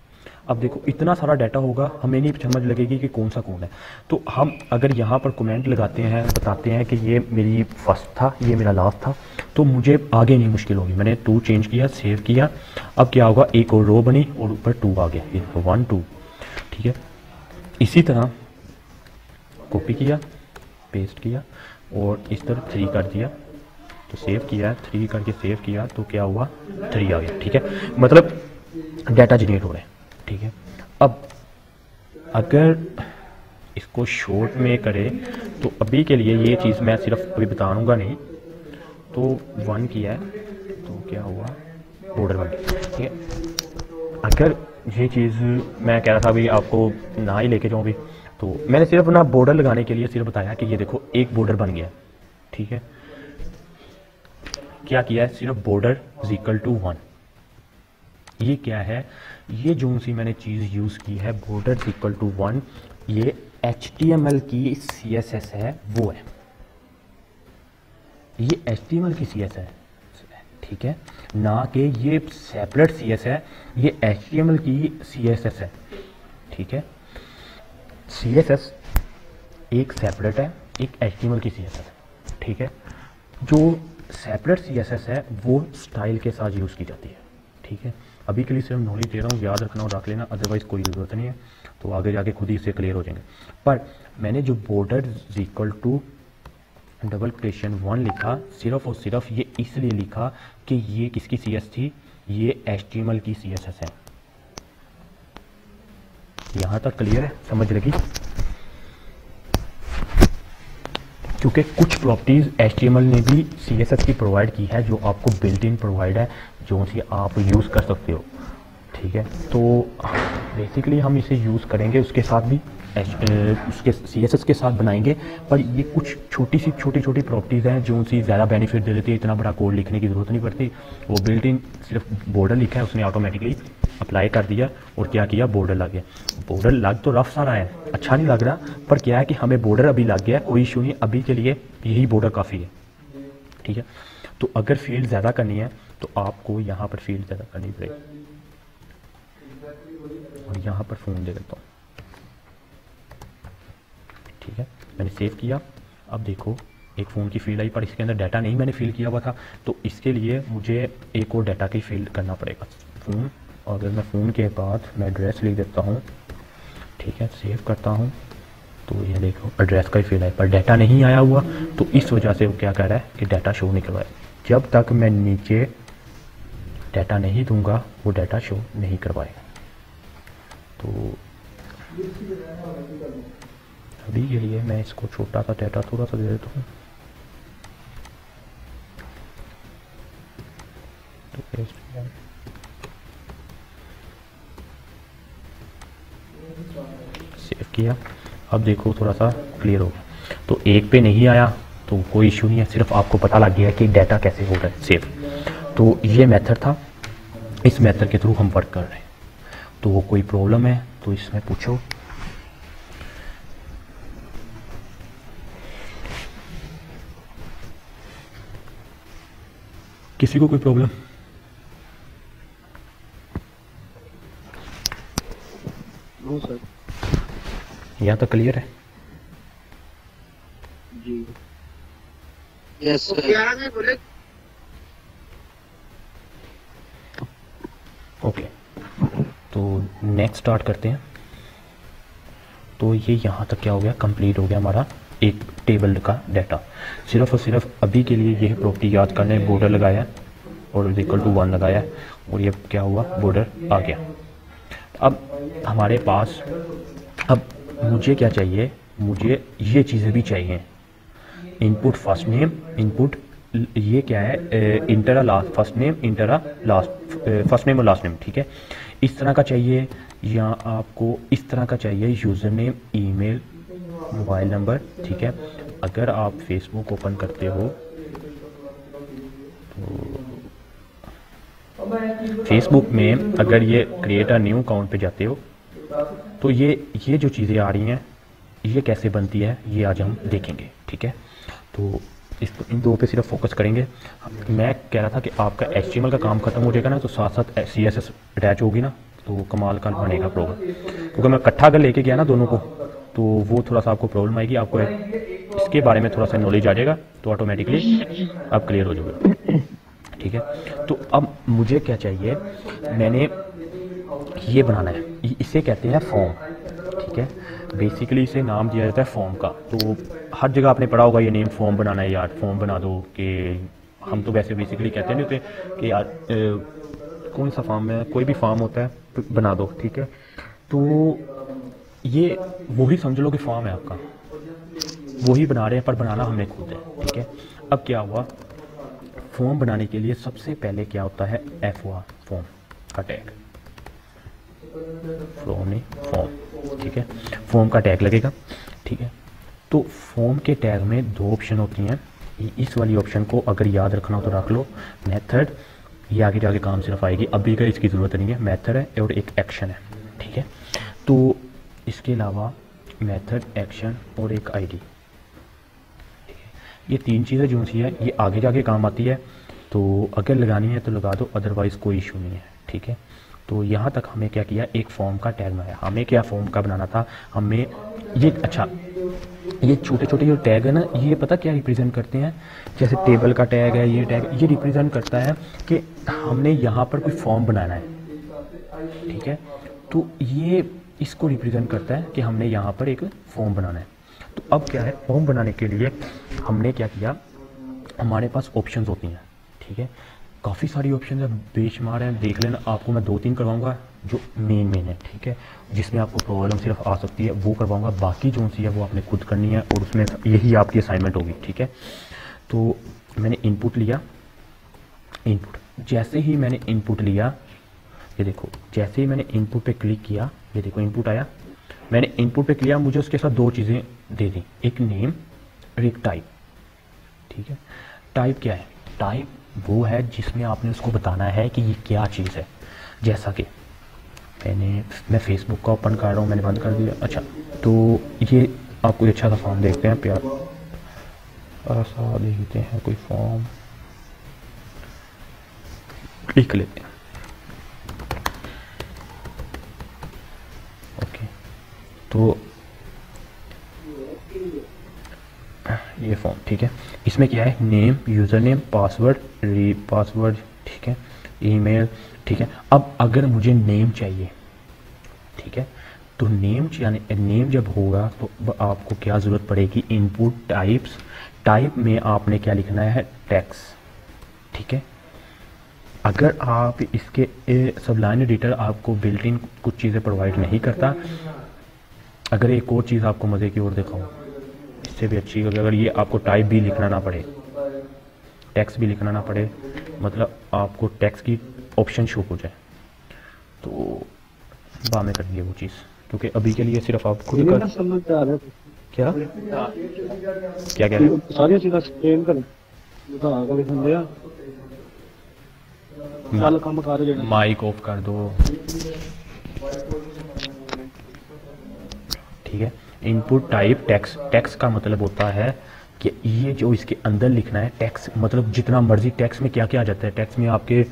अब देखो इतना सारा डाटा होगा, हमें नहीं समझ लगेगी कि कौन सा कौन है। तो हम अगर यहाँ पर कमेंट लगाते हैं, बताते हैं कि ये मेरी फर्स्ट था, ये मेरा लास्ट था, तो मुझे आगे नहीं मुश्किल होगी। मैंने 2 चेंज किया, सेव किया। अब क्या होगा, एक और रो बनी और ऊपर 2 आ गया, ये 1 2, ठीक है। इसी तरह कॉपी किया, पेस्ट किया और इस तरह 3 कर दिया, तो सेव किया, 3 करके सेव किया, तो क्या हुआ, 3 आ गया, ठीक है। मतलब डाटा जनरेट हो रहे हैं, ठीक है। अब अगर इसको शॉर्ट में करें तो अभी के लिए ये चीज़ मैं सिर्फ अभी बताऊंगा नहीं। तो 1 किया है तो क्या हुआ, बॉर्डर बन गया, ठीक है। अगर ये चीज़ मैं कह रहा था अभी आपको ना ही लेके जाऊँ अभी, तो मैंने सिर्फ ना बॉर्डर लगाने के लिए सिर्फ बताया कि ये देखो एक बॉर्डर बन गया, ठीक है। क्या किया है, सिर्फ बॉर्डर =1। ये क्या है, ये जो सी मैंने चीज़ यूज़ की है, बॉर्डर =1, ये HTML की CSS है, वो है ये HTML की CSS है, ठीक है, ना कि ये सेपरेट CS है, ये HTML की CSS है, ठीक है। CSS एक सेपरेट है, एक HTML की CSS है, ठीक है। जो सेपरेट CSS है वो स्टाइल के साथ यूज़ की जाती है, ठीक है। अभी के लिए सिर्फ नॉलेज दे रहा हूँ, याद रखना और रख लेना, अदरवाइज़ कोई ज़रूरत नहीं है, तो आगे जाके खुद ही इससे क्लियर हो जाएंगे। पर मैंने जो बॉर्डर =1 लिखा, सिर्फ और सिर्फ ये इसलिए लिखा कि ये किसकी CS थी, ये HTML की CSS है। यहाँ तक क्लियर है, समझ लगी? क्योंकि कुछ प्रॉपर्टीज़ HTML ने भी CSS की प्रोवाइड की है, जो आपको बिल्ट इन प्रोवाइड है, जो सी आप यूज़ कर सकते हो, ठीक है। तो बेसिकली हम इसे यूज़ करेंगे, उसके साथ भी उसके CSS के साथ बनाएंगे। पर ये कुछ छोटी छोटी प्रॉपर्टीज़ हैं जो सी ज़्यादा बेनिफिट दे देती है, इतना बड़ा कोड लिखने की ज़रूरत नहीं पड़ती। वो बिल्ट इन सिर्फ बॉर्डर लिखा है, उसने ऑटोमेटिकली अप्लाई कर दिया और क्या किया, बॉर्डर लग गया। बॉर्डर लग तो रफ सारा है, अच्छा नहीं लग रहा, पर क्या है कि हमें बॉर्डर अभी लग गया, कोई इशू नहीं, अभी के लिए यही बॉर्डर काफ़ी है, ठीक है। तो अगर फील्ड ज़्यादा करनी है तो आपको यहाँ पर फील्ड ज़्यादा करनी पड़ेगी, और यहाँ पर फ़ोन दे देता हूँ, ठीक है। मैंने सेव किया। अब देखो एक फ़ोन की फील्ड आई, पर इसके अंदर डाटा नहीं मैंने फिल किया हुआ था, तो इसके लिए मुझे एक और डाटा की फील्ड करना पड़ेगा, फ़ोन। और अगर मैं फ़ोन के बाद मैं एड्रेस लिख देता हूँ, ठीक है, सेव करता हूँ, तो ये देखो एड्रेस का ही फील्ड है, पर डाटा नहीं आया हुआ, तो इस वजह से वो क्या कर रहा है कि डाटा शो नहीं करवाए। जब तक मैं नीचे डाटा नहीं दूंगा वो डाटा शो नहीं करवाएगा। तो अभी के लिए मैं इसको छोटा सा डाटा थोड़ा सा दे देता हूँ, तो पेस्ट किया, सेव किया। अब देखो थोड़ा सा क्लियर हो गया। तो एक पे नहीं आया तो कोई इशू नहीं है, सिर्फ आपको पता लग गया कि डाटा कैसे हो रहा है सेव। तो ये मेथड था, इस मेथड के थ्रू हम वर्क कर रहे हैं। तो वो कोई प्रॉब्लम है तो इसमें पूछो। किसी को कोई प्रॉब्लम? No sir. यहाँ तक क्लियर है? जी यस सर। ओके, तो नेक्स्ट स्टार्ट करते हैं। तो ये यहाँ तक क्या हो गया, कंप्लीट हो गया हमारा एक टेबल का डाटा। सिर्फ और सिर्फ अभी के लिए यह प्रॉपर्टी याद करने बॉर्डर लगाया और इक्वल टू 1 लगाया और ये क्या हुआ, बॉर्डर आ गया। अब हमारे पास, अब मुझे क्या चाहिए, मुझे ये चीज़ें भी चाहिए। इनपुट फर्स्ट नेम, इनपुट ये क्या है, inter last first name, inter last first name और लास्ट नेम, ठीक है। इस तरह का चाहिए या आपको इस तरह का चाहिए, user name, email, mobile number, ठीक है। अगर आप फेसबुक ओपन करते हो तो फेसबुक में अगर ये क्रिएट अ न्यू अकाउंट पे जाते हो तो ये जो चीज़ें आ रही हैं ये कैसे बनती है ये आज हम देखेंगे, ठीक है। तो इन दो पे सिर्फ फोकस करेंगे। मैं कह रहा था कि आपका HTML का काम खत्म हो जाएगा ना तो साथ साथ CSS अटैच होगी ना तो कमाल का बनेगा प्रॉब्लम, क्योंकि मैं इकट्ठा अगर लेके गया ना दोनों को तो वो थोड़ा सा आपको प्रॉब्लम आएगी। आपको इसके बारे में थोड़ा सा नॉलेज आ जाएगा तो ऑटोमेटिकली आप क्लियर हो जाओगे, ठीक है। तो अब मुझे क्या चाहिए, मैंने ये बनाना है, इसे कहते हैं फॉर्म, ठीक है। बेसिकली इसे नाम दिया जाता है फॉर्म का। तो हर जगह आपने पढ़ा होगा ये नेम, फॉर्म बनाना है यार, फॉर्म बना दो। कि हम तो वैसे बेसिकली कहते नहीं होते कि यार कौन सा फॉर्म है, कोई भी फॉर्म होता है बना दो, ठीक है। तो ये वही समझ लो कि फॉर्म है आपका, वही बना रहे हैं पर बनाना हमने खुद है, ठीक है। अब क्या हुआ, फॉर्म बनाने के लिए सबसे पहले क्या होता है, FOR फॉर्म का टैग, फॉर्म, ठीक है। फॉर्म का टैग लगेगा, ठीक है। तो फॉर्म के टैग में 2 ऑप्शन होती हैं। इस वाली ऑप्शन को अगर याद रखना हो तो रख लो, मेथड, ये आगे जाके काम सिर्फ आएगी, अभी का इसकी ज़रूरत नहीं है। मेथड है और एक एक्शन है, ठीक है। तो इसके अलावा मेथड, एक्शन और एक ID, ये 3 चीज़ें जो सी है ये आगे जाके काम आती है। तो अगर लगानी है तो लगा दो, अदरवाइज़ कोई इशू नहीं है, ठीक है। तो यहाँ तक हमें क्या किया, एक फॉर्म का टैग बनाया। हमें क्या फॉर्म का बनाना था, हमें ये, अच्छा ये छोटे छोटे जो टैग है ना, ये पता क्या रिप्रेजेंट करते हैं, जैसे टेबल का टैग है, ये टैग ये रिप्रेजेंट करता है कि हमने यहाँ पर कोई फॉर्म बनाना है, ठीक है। तो ये इसको रिप्रेजेंट करता है कि हमने यहाँ पर एक फॉर्म बनाना है। तो अब क्या है, फॉर्म बनाने के लिए हमने क्या किया, हमारे पास ऑप्शंस होती हैं, ठीक है। काफ़ी सारी ऑप्शन है, बेशुमार है, देख लेना। आपको मैं 2-3 करवाऊंगा जो मेन है, ठीक है, जिसमें आपको प्रॉब्लम सिर्फ आ सकती है वो करवाऊंगा। बाकी जो सी है वो आपने खुद करनी है और उसमें यही आपकी असाइनमेंट होगी, ठीक है। तो मैंने इनपुट लिया, इनपुट जैसे ही मैंने इनपुट लिया, ये देखो, जैसे ही मैंने इनपुट पे क्लिक किया, ये देखो इनपुट आया। मैंने इनपुट पे किया, मुझे उसके साथ 2 चीज़ें दे दी, एक नेम और एक टाइप, ठीक है। टाइप क्या है, टाइप वो है जिसमें आपने उसको बताना है कि ये क्या चीज़ है। जैसा कि मैं फेसबुक का ओपन कर रहा हूँ, मैंने बंद कर दिया। अच्छा, तो ये आप कोई अच्छा सा फॉर्म देखते हैं, प्यार ऐसा देखते हैं, कोई फॉर्म लिख लेते हैं। ओके, तो ये फॉर्म, ठीक है। इसमें क्या है, name, user name, password, password, ठीक है, ईमेल, ठीक है। अब अगर मुझे नेम चाहिए, ठीक है, तो नेम यानी नेम जब होगा तो आपको क्या ज़रूरत पड़ेगी, इनपुट टाइप्स। टाइप में आपने क्या लिखना है, टैक्स, ठीक है। अगर आप इसके सबलाइन एडिटर आपको बिल्ट इन कुछ चीज़ें प्रोवाइड नहीं करता। अगर एक और चीज़ आपको मज़े की ओर दिखाऊँ, इससे भी अच्छी, अगर ये आपको टाइप भी लिखना ना पड़े, टैक्स भी लिखना ना पड़े, मतलब आपको टैक्स की ऑप्शन शो हो जाए, तो बाद में करेंगे वो चीज़, क्योंकि अभी के लिए सिर्फ आप खुद कर। समझ आ रहा है क्या क्या कह रहे हो, सारी चीज़ें एक्सप्लेन कर आगे समझिया, चल काम कर देना। माइक ऑफ कर दो, ठीक है। इनपुट टाइप टैक्स, टैक्स का मतलब होता है कि ये जो इसके अंदर लिखना है टेक्स्ट, मतलब जितना मर्जी टेक्स्ट में क्या क्या आ जाता है, टेक्स्ट में आपके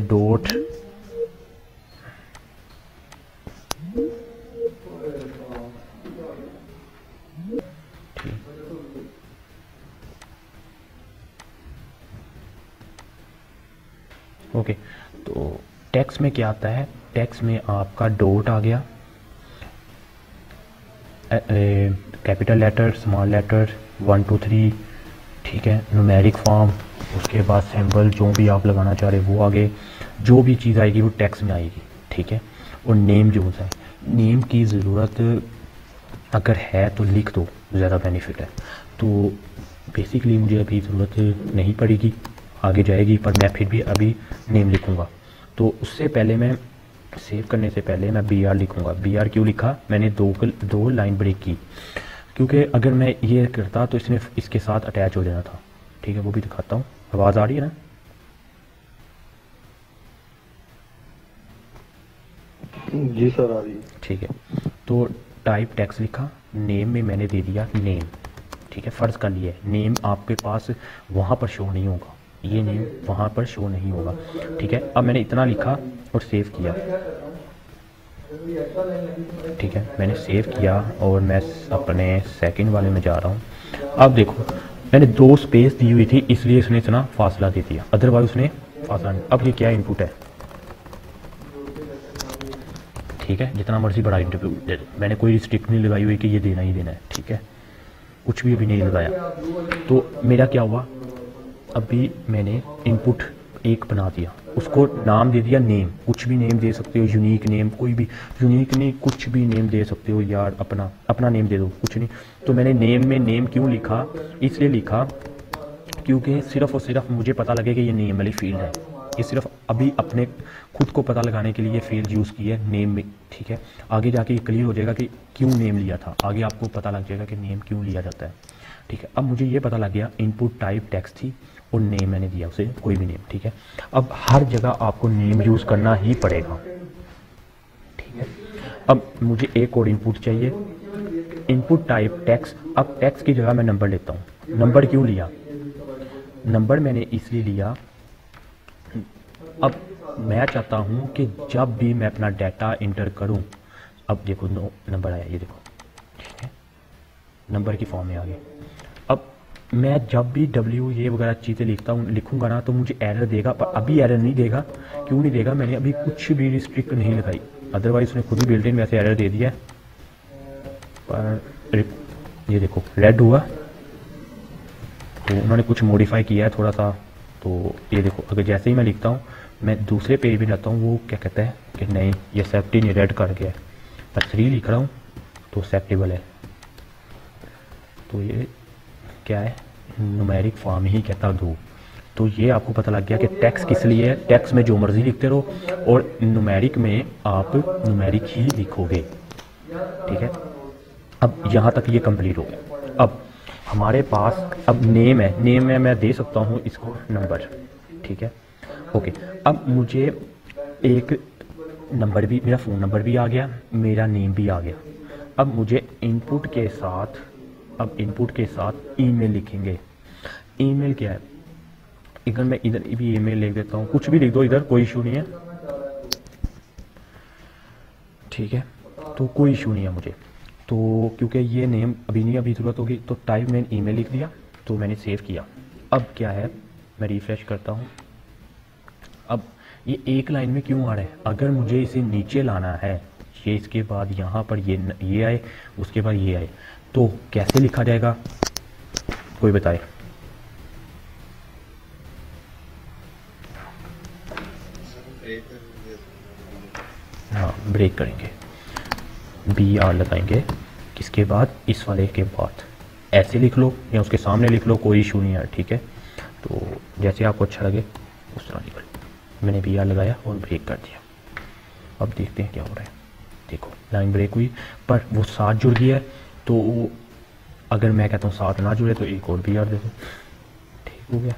डॉट ओके। तो टेक्स्ट में क्या आता है, टेक्स्ट में आपका डॉट आ गया, कैपिटल लेटर, स्मॉल लेटर, 1 2 3, ठीक है, न्यूमेरिक फॉर्म, उसके बाद सिंबल जो भी आप लगाना चाह रहे वो आगे, जो भी चीज़ आएगी वो टेक्स्ट में आएगी, ठीक है। और नेम जो होता है, नेम की ज़रूरत अगर है तो लिख दो, ज़्यादा बेनिफिट है। तो बेसिकली मुझे अभी ज़रूरत नहीं पड़ेगी, आगे जाएगी, पर मैं फिर भी अभी नेम लिखूँगा। तो उससे पहले मैं सेव करने से पहले मैं BR लिखूँगा। BR क्यों लिखा, मैंने दो लाइन ब्रेक की, क्योंकि अगर मैं ये करता तो इसमें इसके साथ अटैच हो जाना था, ठीक है। वो भी दिखाता हूँ, आवाज़ आ रही है ना? जी सर आ रही है। ठीक है। तो टाइप टेक्स्ट लिखा, नेम में मैंने दे दिया नेम, ठीक है। फ़र्ज़ कर लिया नेम आपके पास वहाँ पर शो नहीं होगा, ये नेम वहाँ पर शो नहीं होगा, ठीक है। अब मैंने इतना लिखा और सेव किया, ठीक है। मैंने सेव किया और मैं अपने सेकंड वाले में जा रहा हूँ। अब देखो मैंने 2 स्पेस दी हुई थी, इसलिए उसने इतना फासला दे दिया, अदरवाइज उसने फासला नहीं। अब ये क्या इनपुट है, ठीक है, जितना मर्जी बड़ा इंटरव्यू दे दो, मैंने कोई रिस्ट्रिक्ट नहीं लगाई हुई कि ये देना ही देना है, ठीक है, कुछ भी अभी नहीं लगाया। तो मेरा क्या हुआ, अभी मैंने इनपुट एक बना दिया, उसको नाम दे दिया नेम, कुछ भी नेम दे सकते हो, यूनिक नेम, कोई भी यूनिक नहीं, कुछ भी नेम दे सकते हो यार, अपना नेम दे दो, कुछ नहीं। तो मैंने नेम में नेम क्यों लिखा, इसलिए लिखा क्योंकि सिर्फ और सिर्फ मुझे पता लगे कि ये नेम वाली फील्ड है, ये सिर्फ अभी अपने खुद को पता लगाने के लिए ये फील्ड यूज़ की है नेम में, ठीक है। आगे जाके ये क्लियर हो जाएगा कि क्यों नेम लिया था, आगे आपको पता लग जाएगा कि नेम क्यों लिया जाता है, ठीक है। अब मुझे ये पता लग गया इनपुट टाइप टेक्स्ट थी और नेम मैंने दिया उसे, कोई भी नेम, ठीक है। अब हर जगह आपको नेम यूज़ करना ही पड़ेगा, ठीक है। अब मुझे एक और इनपुट चाहिए, इनपुट टाइप टेक्स्ट। अब टेक्स्ट की जगह मैं नंबर लेता हूँ। नंबर क्यों लिया, नंबर मैंने इसलिए लिया, अब मैं चाहता हूँ कि जब भी मैं अपना डाटा इंटर करूँ, अब देखो नंबर आया, ये देखो, ठीक है, नंबर की फॉर्म में आ गया। अब मैं जब भी W ये वगैरह चीज़ें लिखूंगा ना, तो मुझे एरर देगा, पर अभी एरर नहीं देगा। क्यों नहीं देगा, मैंने अभी कुछ भी रिस्ट्रिक्ट नहीं लगाई, अदरवाइज उसने खुद ही बिल्ट इन वैसे एरर दे दिया है। पर ये देखो रेड हुआ, तो उन्होंने कुछ मॉडिफाई किया है थोड़ा सा। तो ये देखो, अगर जैसे ही मैं लिखता हूँ, मैं दूसरे पेज भी जाता हूँ, वो क्या कहता है कि नहीं ये एक्सेप्ट नहीं, रेड कर गया है। मैं 3 लिख रहा हूँ तो एक्सेप्टेबल है। तो ये क्या है, न्यूमेरिक फॉर्म ही कहता दो। तो ये आपको पता लग गया कि टेक्स्ट किस लिए है, टेक्स्ट में जो मर्जी लिखते रहो और न्यूमेरिक में आप न्यूमेरिक ही लिखोगे, ठीक है। अब यहाँ तक ये कंप्लीट हो गया। अब हमारे पास अब नेम है, नेम में मैं दे सकता हूँ इसको नंबर, ठीक है, ओके। अब मुझे एक नंबर भी, मेरा फ़ोन नंबर भी आ गया, मेरा नेम भी आ गया। अब मुझे इनपुट के साथ, अब इनपुट के साथ ईमेल लिखेंगे। ईमेल क्या है, इधर मैं इधर भी ईमेल लिख देता हूँ, कुछ भी लिख दो इधर, कोई इशू नहीं है, ठीक है। तो कोई इशू नहीं है मुझे, तो क्योंकि ये नेम अभी नहीं, अभी ज़रूरत होगी, तो टाइप मैंने ईमेल लिख दिया, तो मैंने सेव किया। अब क्या है, मैं रिफ्रेश करता हूँ। अब ये एक लाइन में क्यों आ रहा है, अगर मुझे इसे नीचे लाना है, ये इसके बाद यहाँ पर ये आए, उसके बाद ये आए, तो कैसे लिखा जाएगा, कोई बताए। हाँ ब्रेक करेंगे, BR लगाएंगे, किसके बाद, इस वाले के बाद। ऐसे लिख लो या उसके सामने लिख लो, कोई इशू नहीं है, ठीक है। तो जैसे आपको अच्छा लगे उस तरह लिख लो। मैंने BR लगाया और ब्रेक कर दिया। अब देखते हैं क्या हो रहा है। देखो लाइन ब्रेक हुई, पर वो 7 जुड़ गया है। तो अगर मैं कहता हूँ 7 ना जुड़े तो एक और BR दे दो, ठीक हो गया।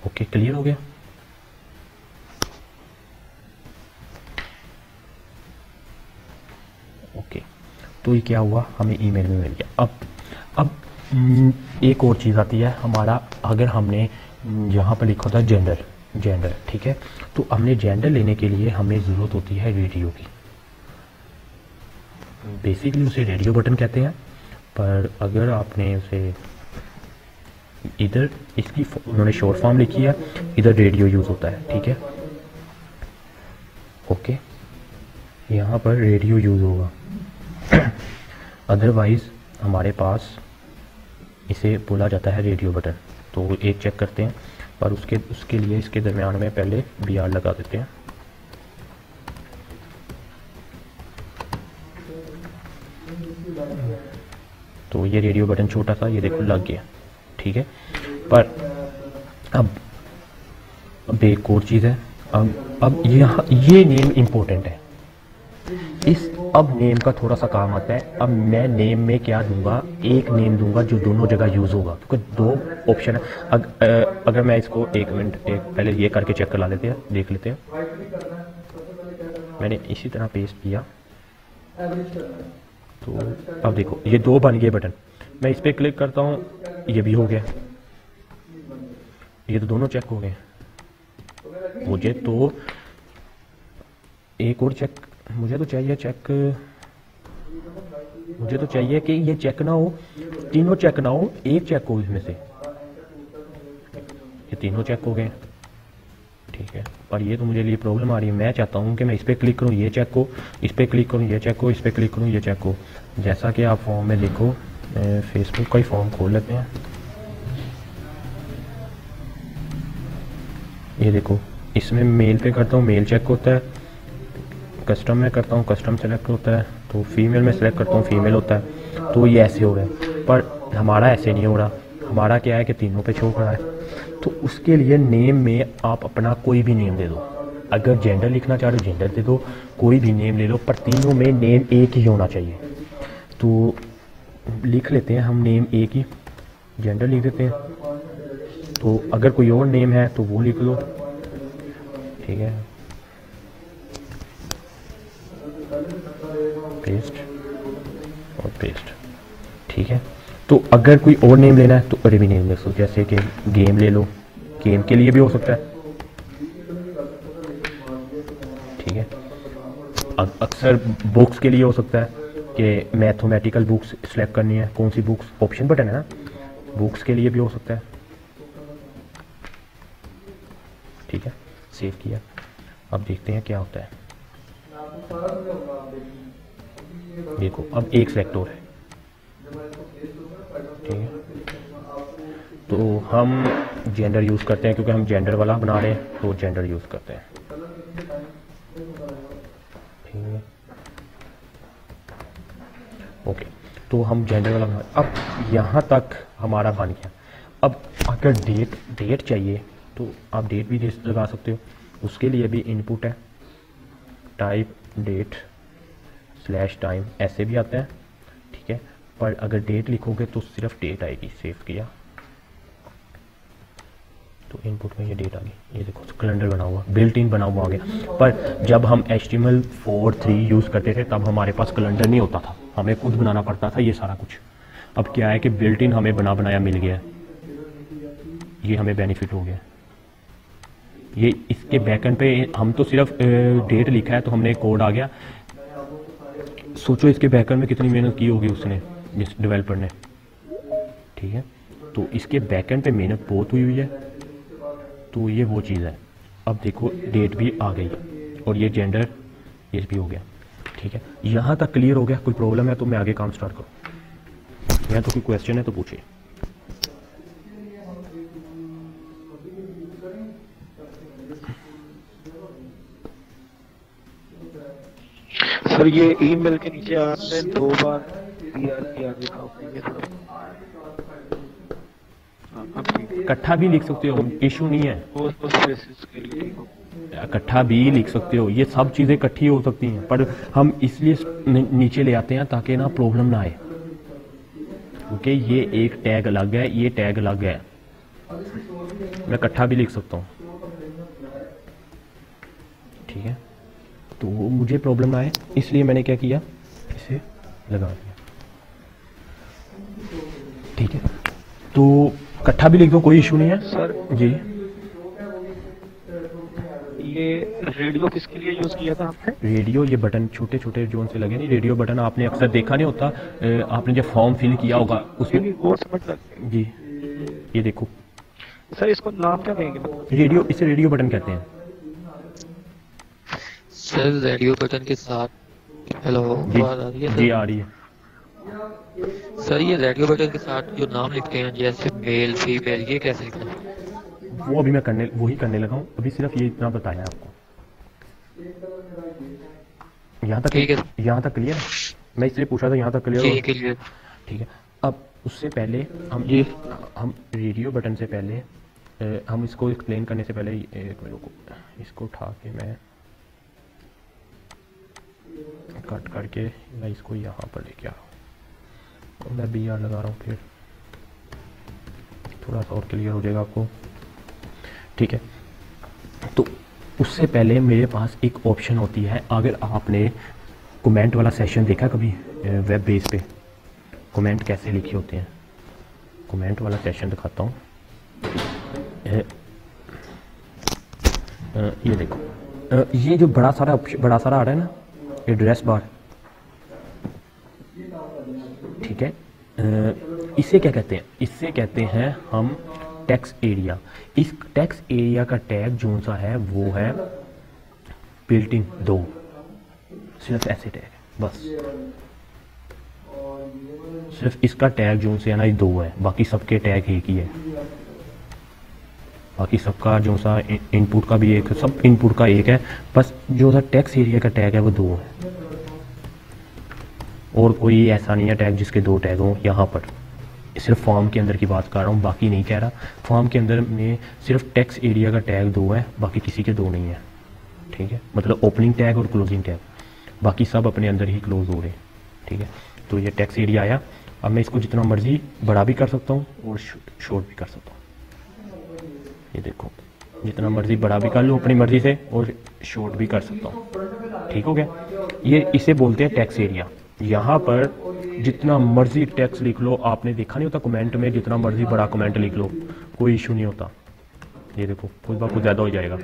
ओके, क्लियर हो गया। ओके, तो ये क्या हुआ, हमें ईमेल में मिल गया। अब एक और चीज़ आती है हमारा, अगर हमने यहाँ पर लिखा था जेंडर, ठीक है, तो हमने जेंडर लेने के लिए हमें ज़रूरत होती है रेडियो की। बेसिकली उसे रेडियो बटन कहते हैं, पर अगर आपने उसे इधर इसकी उन्होंने शॉर्ट फॉर्म लिखी है, इधर रेडियो यूज़ होता है, ठीक है, ओके, यहाँ पर रेडियो यूज़ होगा। अदरवाइज़ हमारे पास इसे बोला जाता है रेडियो बटन। तो एक चेक करते हैं, पर उसके लिए इसके दरमियान में पहले BR लगा देते हैं। तो ये रेडियो बटन छोटा सा, ये देखो लग गया, ठीक है। पर अब एक और चीज़ है, अब यहाँ ये नेम इम्पोर्टेंट है। अब नेम का थोड़ा सा काम आता है। अब मैं नेम में क्या दूंगा, एक नेम दूंगा जो दोनों जगह यूज़ होगा, क्योंकि दो ऑप्शन है। अगर मैं इसको एक मिनट पहले ये करके चेक करा लेते हैं, देख लेते हैं। मैंने इसी तरह पेस्ट किया, तो अब देखो ये दो बन गए बटन। मैं इस पर क्लिक करता हूँ, ये भी हो गया, ये तो दोनों चेक हो गए। मुझे तो एक और चेक, मुझे तो चाहिए कि ये चेक ना हो, तीनों चेक ना हो, एक चेक हो इसमें से। ये तीनों चेक हो गए, ठीक है, पर ये तो मुझे लिए प्रॉब्लम आ रही है। मैं चाहता हूँ कि मैं इस पर क्लिक करूँ, ये चेक हो, इस पर क्लिक करूँ, ये चेक हो, इस पर क्लिक करूँ, ये चेक हो। जैसा कि आप फॉर्म में देखो, फेसबुक का ही फॉर्म खोल लेते हैं। ये देखो, इसमें मेल पे करता हूँ, मेल चेक होता है। कस्टम में करता हूँ, कस्टम सेलेक्ट होता है। तो फीमेल में सेलेक्ट करता हूँ, फीमेल होता है। तो ये ऐसे हो रहा है, पर हमारा ऐसे नहीं हो रहा। हमारा क्या है कि तीनों पे शो रहा है। तो उसके लिए नेम में आप अपना कोई भी नेम दे दो। अगर जेंडर लिखना चाह रहे हो, जेंडर दे दो, कोई भी नेम ले लो, पर तीनों में नेम एक ही होना चाहिए। तो लिख लेते हैं हम नेम एक ही, जेंडर लिख देते हैं। तो अगर कोई और नेम है तो वो लिख लो, ठीक है, पेस्ट और पेस्ट, ठीक है। तो अगर कोई और नेम लेना है तो और भी नेम ले सकते, जैसे कि गेम ले लो, गेम के लिए भी हो सकता है, ठीक है। अक्सर बुक्स के लिए हो सकता है कि मैथमेटिकल बुक्स सिलेक्ट करनी है, कौन सी बुक्स, ऑप्शन बटन है ना, बुक्स के लिए भी हो सकता है, ठीक है। सेव किया, अब देखते हैं क्या होता है। देखो अब एक सेलेक्ट हो रहा है, ठीक है। तो हम जेंडर यूज़ करते हैं, क्योंकि हम जेंडर वाला बना रहे हैं, तो जेंडर यूज़ करते हैं, ठीक है, ओके। तो हम जेंडर वाला बना, अब यहाँ तक हमारा बन गया। अब अगर डेट चाहिए तो आप डेट भी लगा सकते हो, उसके लिए भी इनपुट है, टाइप डेट /टाइम ऐसे भी आता है, ठीक है। पर अगर डेट लिखोगे तो सिर्फ डेट आएगी। सेव किया तो इनपुट में ये डेट आ गई। ये देखो कैलेंडर बना हुआ, बिल्ट इन बना हुआ आ गया। पर जब हम HTML4.3 यूज़ करते थे तब हमारे पास कैलेंडर नहीं होता था, हमें खुद बनाना पड़ता था ये सारा कुछ। अब क्या है कि बिल्ट इन हमें बनाया मिल गया, ये हमें बेनिफिट हो गया। ये इसके बैकएंड पे हम तो सिर्फ डेट लिखा है तो हमने कोड आ गया। सोचो इसके बैकएंड में कितनी मेहनत की होगी उसने, इस डेवलपर ने, ठीक है। तो इसके बैकएंड पे मेहनत बहुत हुई है। तो ये वो चीज़ है। अब देखो डेट भी आ गई और ये जेंडर ये भी हो गया, ठीक है। यहाँ तक क्लियर हो गया। कोई प्रॉब्लम है तो मैं आगे काम स्टार्ट करूँ, या तो कोई क्वेश्चन है तो पूछिए। सर ये ईमेल के नीचे आपने 2 बार BR किया देखा आपने, ये थोड़ा इकट्ठा भी लिख सकते हो, इशू नहीं है, उस बेसिस के लिए इकट्ठा भी लिख सकते हो। ये सब चीज़ें इकट्ठी हो सकती हैं, पर हम इसलिए नीचे ले आते हैं ताकि ना प्रॉब्लम ना आए, क्योंकि ये एक टैग अलग है, ये टैग अलग है। मैं इकट्ठा भी लिख सकता हूँ, ठीक है। तो मुझे प्रॉब्लम ना आए इसलिए मैंने क्या किया, इसे लगा दिया। ठीक है, तो इकट्ठा भी लिख दो, कोई इशू नहीं है सर जी। ये रेडियो किसके लिए यूज किया था आपने? रेडियो, ये बटन छोटे छोटे जोन से लगे नहीं, रेडियो बटन आपने अक्सर देखा नहीं होता, आपने जब फॉर्म फिल किया होगा उसमें। वो समझ सकते। जी, ये देखो सर इसको नाम क्या देंगे? रेडियो, इसे रेडियो बटन कहते हैं। सर रेडियो बटन के साथ, हेलो जी आवाज आ रही है जी, सर? आ रही है। सर ये रेडियो बटन के साथ जो नाम लिखते हैं जैसे मेल फीमेल, ये कैसे लिखना है? वो अभी मैं वही करने लगा हूँ, अभी सिर्फ ये इतना बताया आपको। यहाँ तक ठीक है। यहाँ तक क्लियर है? मैं इसलिए पूछा था यहाँ तक क्लियर जी हो? के लिए। ठीक है, अब उससे पहले हम रेडियो बटन से पहले हम इसको एक्सप्लेन करने से पहले एक मिनट को इसको उठा के मैं कट करके मैं इसको यहाँ पर लेके आ रहा हूँ, मैं BR लगा रहा हूँ, फिर थोड़ा सा और क्लियर हो जाएगा आपको। ठीक है, तो उससे पहले मेरे पास एक ऑप्शन होती है, अगर आपने कमेंट वाला सेशन देखा कभी वेब बेस पे, कमेंट कैसे लिखे होते हैं, कमेंट वाला सेशन दिखाता हूँ। ये देखो, ये जो बड़ा सारा आ रहा है ना, एड्रेस बार, ठीक है, इसे क्या कहते हैं? इससे कहते हैं हम टेक्स्ट एरिया। इस टेक्स्ट एरिया का टैग जो सा है वो है बिल्ट-इन 2, सिर्फ ऐसे टैग है बस, सिर्फ इसका टैग जो से है ना ये 2 है, बाकी सबके टैग एक ही है, बाकी सबका जो सा इनपुट का भी एक, सब इनपुट का एक है, बस जो सा टेक्स्ट एरिया का टैग है वो 2 है, और कोई ऐसा नहीं है टैग जिसके 2 टैग हों। यहाँ पर सिर्फ फॉर्म के अंदर की बात कर रहा हूँ, बाकी नहीं कह रहा। फॉर्म के अंदर में सिर्फ टेक्स्ट एरिया का टैग 2 है, बाकी किसी के 2 नहीं है। ठीक है, मतलब ओपनिंग टैग और क्लोजिंग टैग, बाकी सब अपने अंदर ही क्लोज हो रहे हैं। ठीक है, तो ये टेक्स्ट एरिया आया। अब मैं इसको जितना मर्जी बड़ा भी कर सकता हूँ और शॉर्ट भी कर सकता हूँ। ये देखो, जितना मर्जी बड़ा भी कर लूँ अपनी मर्जी से और शॉर्ट भी कर सकता हूँ। ठीक हो गया, ये इसे बोलते हैं टेक्स्ट एरिया। यहाँ पर जितना मर्जी टेक्स्ट लिख लो, आपने देखा नहीं होता कमेंट में, जितना मर्जी बड़ा कमेंट लिख लो कोई इशू नहीं होता। ये देखो खुद ब खुद ज़्यादा हो जाएगा,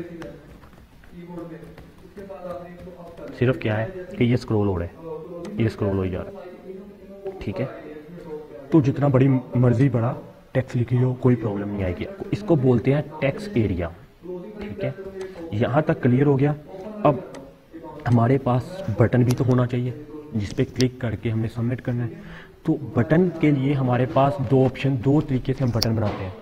सिर्फ क्या है कि ये स्क्रॉल हो रहा है, ये स्क्रॉल हो जा रहा है। ठीक है, तो जितना बड़ी मर्जी बड़ा टेक्स्ट लिखी हो कोई प्रॉब्लम नहीं आएगी आपको। इसको बोलते हैं टेक्स्ट एरिया। ठीक है, यहाँ तक क्लियर हो गया। अब हमारे पास बटन भी तो होना चाहिए जिस पे क्लिक करके हमने सबमिट करना है। तो बटन के लिए हमारे पास 2 ऑप्शन, 2 तरीके से हम बटन बनाते हैं।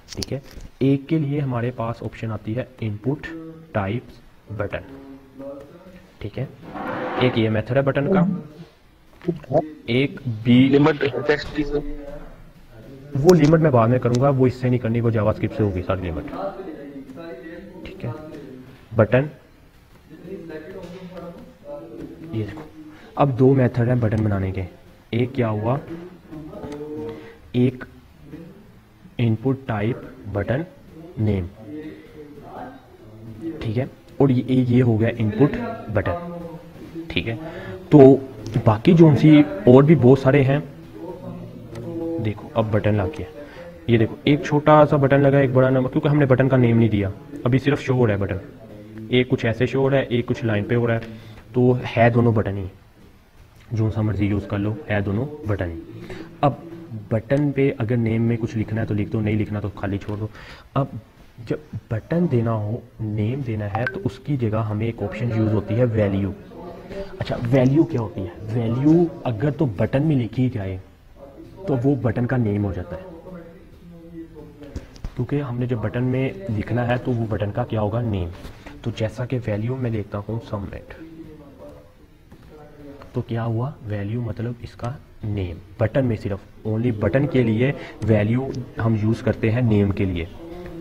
ठीक है, एक के लिए हमारे पास ऑप्शन आती है इनपुट टाइप्स बटन। ठीक है, एक ये मेथड है बटन का, एक बी लिमिट टेक्स्ट की सर। वो लिमिट मैं बाद में करूंगा, वो इससे नहीं करनी, वो जावास्क्रिप्ट से होगी सारी लिमिट। ठीक है, बटन, ये देखो अब 2 मेथड हैं बटन बनाने के। एक क्या हुआ, एक इनपुट टाइप बटन नेम। ठीक है, और ये हो गया इनपुट बटन। ठीक है, तो बाकी जो सी और भी बहुत सारे हैं। देखो अब बटन लग गया, ये देखो एक छोटा सा बटन लगा, एक बड़ा नंबर, क्योंकि हमने बटन का नेम नहीं दिया, अभी सिर्फ शो हो रहा है बटन। एक कुछ ऐसे शो हो रहा है, एक कुछ लाइन पे हो रहा है, तो है दोनों बटन ही, जो सा मर्जी यूज़ कर लो, है दोनों बटन ही। अब बटन पे अगर नेम में कुछ लिखना है तो लिख दो, नहीं लिखना तो खाली छोड़ दो। अब जब बटन देना हो, नेम देना है, तो उसकी जगह हमें एक ऑप्शन यूज़ होती है वैल्यू। अच्छा, वैल्यू क्या होती है? वैल्यू अगर तो बटन में लिखी जाए तो वो बटन का नेम हो जाता है, क्योंकि हमने जब बटन में लिखना है तो वो बटन का क्या होगा, नेम। तो जैसा कि वैल्यू में लिखता हूँ सबमिट, तो क्या हुआ, वैल्यू मतलब इसका नेम। बटन में सिर्फ ओनली बटन के लिए वैल्यू हम यूज़ करते हैं नेम के लिए।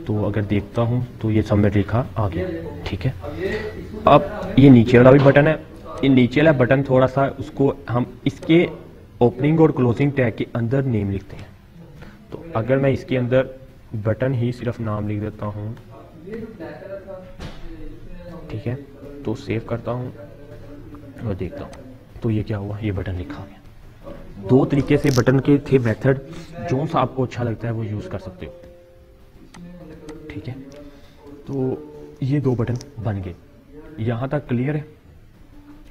तो अगर देखता हूँ तो ये सबमिट लिखा आ गया। ठीक है, अब ये नीचे वाला भी बटन है, ये नीचे वाला बटन थोड़ा सा उसको हम इसके ओपनिंग और क्लोजिंग टैग के अंदर नेम लिखते हैं। तो अगर मैं इसके अंदर बटन ही सिर्फ नाम लिख देता हूँ, ठीक है, तो सेव करता हूँ और देखता हूँ, तो ये क्या हुआ, ये बटन लिखा गया। दो तरीके से बटन के थे मेथड, जो सा आपको अच्छा लगता है वो यूज़ कर सकते हो। ठीक है, तो ये दो बटन बन गए। यहाँ तक क्लियर है।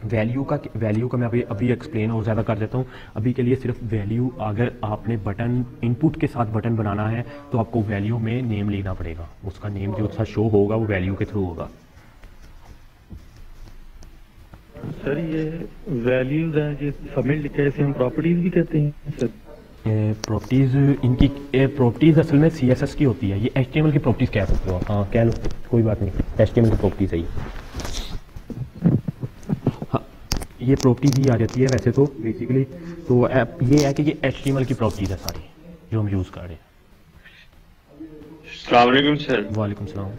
वैल्यू का मैं अभी एक्सप्लेन और ज़्यादा कर देता हूँ। अभी के लिए सिर्फ वैल्यू, अगर आपने बटन इनपुट के साथ बटन बनाना है तो आपको वैल्यू में नेम लिखना पड़ेगा। उसका नेम जो सा शो होगा वो वैल्यू के थ्रू होगा। सर ये वैल्यूज हैं जो सबमिट लिखे हैं, इसे हम प्रॉपर्टीज भी कहते हैं सर। प्रॉपर्टीज़, इनकी प्रॉपर्टीज़ असल में CSS की होती है। ये HTML की प्रॉपर्टीज़ कह सकते हो। हाँ कह लो, कोई बात नहीं, HTML की प्रॉपर्टीज़ है ये। हाँ, ये प्रॉपर्टीज़ ही आ जाती है वैसे तो बेसिकली। तो ये है कि ये HTML की प्रॉपर्टीज़ है सारी जो हम यूज़ कर रहे हैं। अस्सलाम वालेकुम सर। वालेकुम सलाम।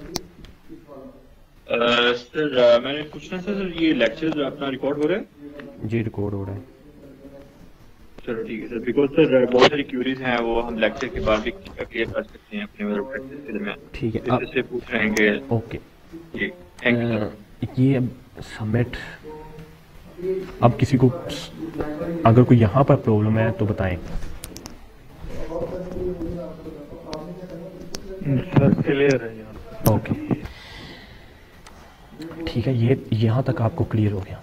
सर मैंने पूछना था सर, ये लेक्चर अपना रिकॉर्ड हो रहा है? जी रिकॉर्ड हो रहा है। चलो ठीक है सर, बिकॉज सर बहुत सारी क्यूरीज हैं, वो हम लेक्चर के बाद भी क्लियर कर सकते हैं अपने मतलब प्रैक्टिस के दरमियान। ठीक है, इससे पूछ रहेंगे। ओके जी थैंक यू सर। ये सबमिट, अब किसी को अगर कोई यहाँ पर प्रॉब्लम है तो बताएं। सर क्लियर है यहाँ। ओके ठीक है, ये यहाँ तक आपको क्लियर हो गया।